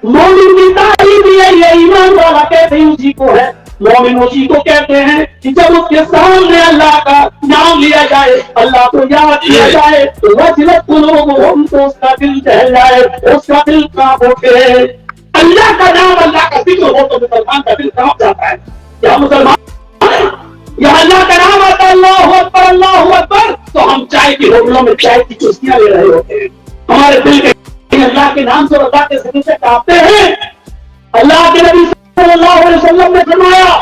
مومن کی تعریف یہ ایمان والا کہتے ہیں اسی کو ہے. مومن اسی کو کہتے ہیں کہ جب اس کے سامنے اللہ کا نام لیا جائے, اللہ کو یاد کیا جائے تو وجلت قلوبهم, تو اس کا دل دہل جائے, اس کا دل کانپ اٹھے. اللہ کا نام, اللہ کا ذکر ہو تو مسلمان کا دل کانپ جاتا ہے. یا مسلمان یا اللہ کا نام آتا ہے اللہ اکبر اللہ اکبر تو ہم چائے کی ہوٹلوں میں چائے کی چسکیاں لے رہے ہوتے ہیں. ہمارے دل کے اللہ کے نام سے اللہ کے ذکر سے کانپتے ہیں. اللہ کے نبی صلی اللہ علیہ وسلم نے فرمایا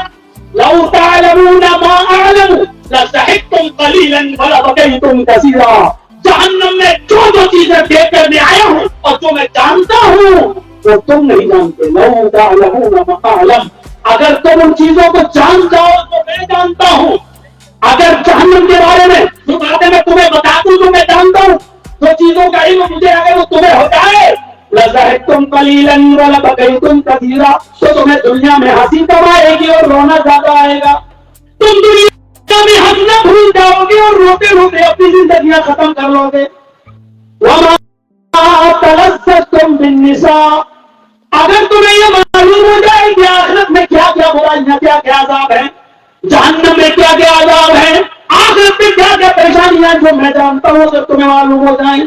لو تعلمون ما اعلم لضحكتم قليلا ولبكيتم كثيرا. جہنم میں جو چیزیں دیکھ کر میں آیا ہوں اور جو میں جانتا ہوں وہ تم نہیں جانتے. لو تعلمون ما اعلم, اگر تم ان چیزوں کو جان جاؤ تو میں جانتا ہوں. اگر جہنم کے بارے میں جو باتیں میں تمہیں بتا دوں تو میں جانتا ہوں, جو چیزوں کا علم مجھے اگر وہ تمہیں ہو جائے لضحكتم قليلا ولبكيتم كثيرا, تو تمہیں دنیا میں ہنسی کم آئے گی اور رونا زیادہ آئے گا. تم دنیا میں ہنسنا بھول جاؤ گے اور روتے روتے اپنی زندگیاں ختم کر لو گے. وما تلذذتم بالنساء, اگر تمہیں یہ معلوم ہو جائے کہ آخرت میں کیا کیا برائیاں, کیا کیا عذاب ہیں, جہنم میں کیا کیا عذاب ہیں, آخرت میں کیا کیا پریشانیاں جو میں جانتا ہوں اگر تمہیں معلوم ہو جائیں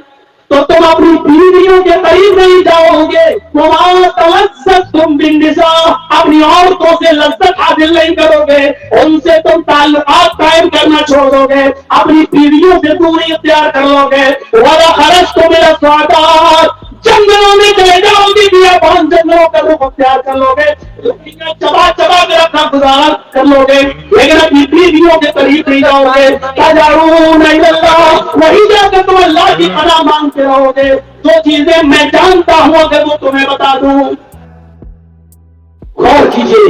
تو تم اپنی بیویوں کے قریب نہیں جاؤ گے. وما تلذذتم بالنساء, اپنی عورتوں سے لذت حاصل نہیں کرو گے, ان سے تم تعلقات قائم کرنا چھوڑ دو گے, اپنی بیویوں سے دوری اختیار کر لو گے. وَلَخَرَجْتُمْ إِلَى الصَّعَدَاتِ, جنگلوں میں چلے جاؤ گے, بیابان جنگلوں کا رخ اختیار کر لو گے, چبا چبا کر اپنا گزارا کر لو گے, لیکن اپنی بیویوں کے قریب نہیں جاؤ گے. تَجَرُونَ إِلَى اللَّهِ, وہی جا کر تم اللہ کی پناہ مانگتے رہو گے. جو چیزیں میں جانتا ہوں اگر وہ تمہیں بتا دوں. غور کیجیے,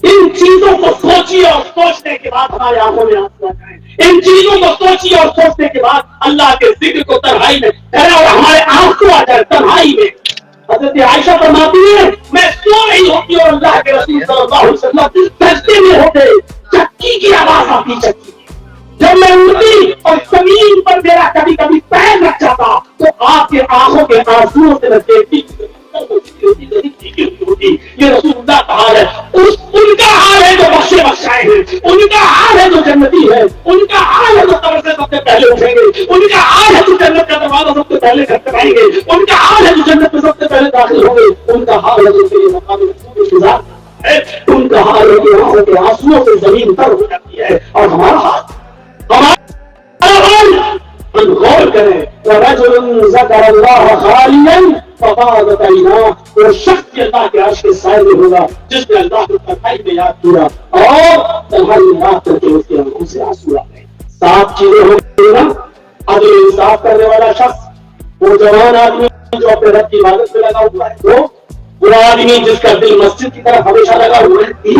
ان چیزوں کو سوچیے اور سوچنے کے بعد ہمارے آنکھوں میں آنسو آ جائیں. ان چیزوں کو سوچیے اور سوچنے کے بعد اللہ کے ذکر کو تنہائی میں کریں اور ہمارے آنکھوں آ جائے تنہائی میں. حضرت عائشہ فرماتی ہے میں سو رہی ہوتی اور اللہ کے رسول صلی اللہ علیہ وسلم سجدے میں ہوتے, چکی کی آواز آتی, چکی جب میں اٹھتی اور زمین پر میرا کبھی کبھی پیر رکھ جاتا تو آپ کے آنکھوں کے آنسوؤں سے میں دیکھتی یہ رسول اللہ کا حال ہے. ان کا حال ہے جو بخشے بخشائے ہیں, ان کا حال ہے جو جنتی ہے, ان کا حال ہے جو قبر سے سب سے پہلے اٹھیں گے, ان کا حال ہے جو جنت کا دروازہ سب سے پہلے کھٹکھٹائیں گے, ان کا حال ہے جو جنت میں سب سے پہلے داخل ہوں گے, ان کا حال ہے جو تیرے مقام انتظار ہے, ان کا حال ہے کہ آنکھوں کے آنسوؤں سے زمین تر ہو جاتی ہے. اور ہمارا حال غور کریں. وَرَجُلٌ ذَكَرَ اللَّهَ خَالِيًا فَفَاضَتْ عَيْنَاهُ, وہ شخص کے اللہ کے عرش کے سائے میں ہوگا جس نے اللہ کو تنہائی میں یاد کیا اور تنہائی میں یاد کر کے اس کے آنکھوں سے آنسو آ گئے. 7 چیزیں ہو گئی نا. عدل انصاف کرنے والا شخص, وہ جوان آدمی جو اپنے رب کی عبادت میں لگا ہوا ہے, وہ آدمی جس کا دل مسجد کی طرف ہمیشہ لگا ہوا ہے,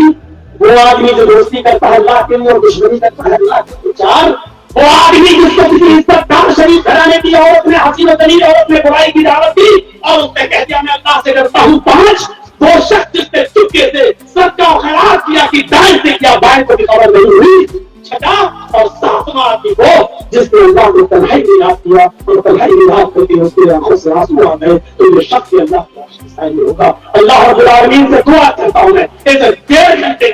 وہ آدمی جو دوستی کرتا ہے اللہ کے لیے اور دشمنی کرتا ہے اللہ کے لیے, 4 وہ آدمی جس کو کسی عزت دار شریف گھرانے کی عورت نے حسین و جمیل عورت نے برائی کی دعوت دی اور اس نے کہہ دیا میں اللہ سے ڈرتا ہوں. 5 وہ شخص جس نے چپکے سے صدقہ و خیرات کیا کہ دائیں سے کیا بائیں کو بھی خبر نہیں ہوئی. 6 اور 7واں آدمی وہ جس نے اللہ کو تنہائی میں یاد کیا اور تنہائی میں یاد کر کے اس کی آنکھوں سے آنسو آ گئے تو یہ شخص اللہ کے عرش کے سائے میں ہوگا. اللہ رب العالمین سے دعا کرتا ہوں میں ادھر 1.5 گھنٹے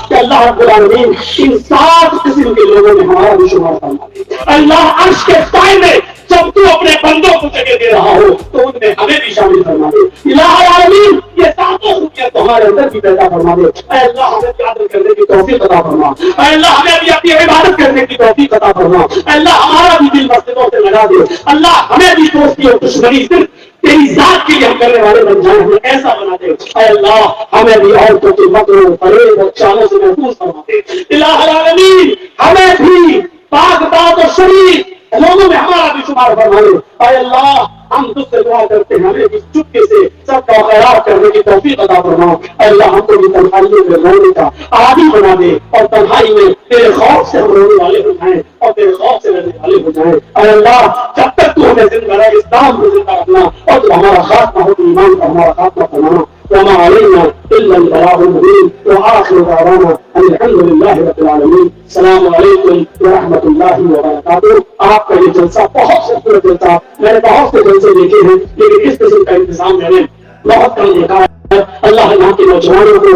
کہ اللہ رب العالمین ان 7 قسم کے لوگوں میں ہمارا بھی شمار فرما دے. اللہ عرش کے سائے میں جب تو اپنے بندوں کو جگہ دے رہا ہو تو ان میں ہمیں بھی شامل فرما دے. الہ العالمین یہ 7 خوبیاں تمہارے اندر بھی پیدا فرما دے. اے اللہ ہمیں بھی عدل کرنے کی توفیق عطا فرما. اے اللہ ہمیں بھی اپنی عبادت کرنے کی توفیق عطا فرما. اے اللہ ہمارا بھی دل مسجدوں سے لگا دے. اللہ ہمیں بھی دوستی اور دشمنی صرف تیری ذات کے لیے ہم کرنے والے بن جائیں, ہمیں ایسا بنا دے. اے اللہ ہمیں بھی عورتوں کے مکروں فریب اور چالوں سے محفوظ فرما دے. الہ العالمین ہمیں بھی پاک بات اور شریف لوگوں میں ہمارا بھی شمار فرما دے. اے اللہ ہم تجھ سے دعا کرتے ہیں ہمیں اس چپکے سے سب کا خیرات کرنے کی توفیق عطا فرما. اللہ ہم کو بھی تنہائیوں میں رونے کا عادی بنا دے اور تنہائی میں تیرے خوف سے ہم رونے والے ہو جائیں اور تیرے خوف سے رہنے والے ہو جائیں. اے اللہ جب تک تو ہمیں زندہ رہے اسلام کو زندہ رکھنا اور تو ہمارا خاتمہ ہو ایمان کا ہمارا خاتمہ فرمانا. وما علينا الا البلاغ المبين واخر دعوانا ان الحمد لله رب العالمين. السلام علیکم ورحمۃ اللہ وبرکاتہ. آپ کا یہ جلسہ بہت خوبصورت جلسہ میں نے بہت سے جلسے دیکھے ہیں لیکن اس قسم کا انتظام میں نے بہت کم دیکھا ہے. اللہ یہاں کے نوجوانوں کو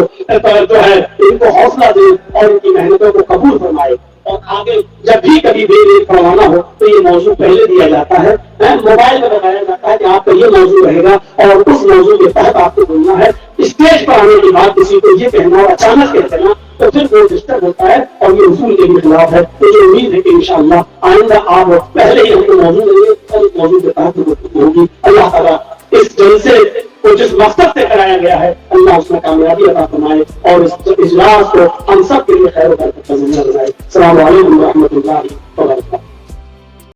جو ہے ان کو حوصلہ دے اور ان کی محنتوں کو قبول فرمائے اور آگے جب بھی کبھی بھی پڑھوانا ہو تو یہ موضوع پہلے دیا جاتا ہے. موبائل میں بتایا جاتا ہے کہ آپ کا یہ موضوع رہے گا اور اس موضوع کے تحت آپ کو بولنا ہے. اسٹیج پر آنے کے بعد کسی کو یہ کہنا اور اچانک کہہ دینا تو پھر وہ ڈسٹرب ہوتا ہے اور یہ اصول کے بھی خلاف ہے. مجھے امید ہے کہ انشاءاللہ آئندہ آپ پہلے ہی ہم کو موضوع دیں گے اور اس موضوع کے تحت ہوگی. اللہ تعالیٰ اس جلسے کو جس مقصد سے کرایا گیا ہے اللہ اس میں کامیابی عطا فرمائے اور اس اجلاس کو ہم سب کے لیے خیر و برکت کا ذریعہ بنائے. السلام علیکم ورحمۃ اللہ وبرکاتہ.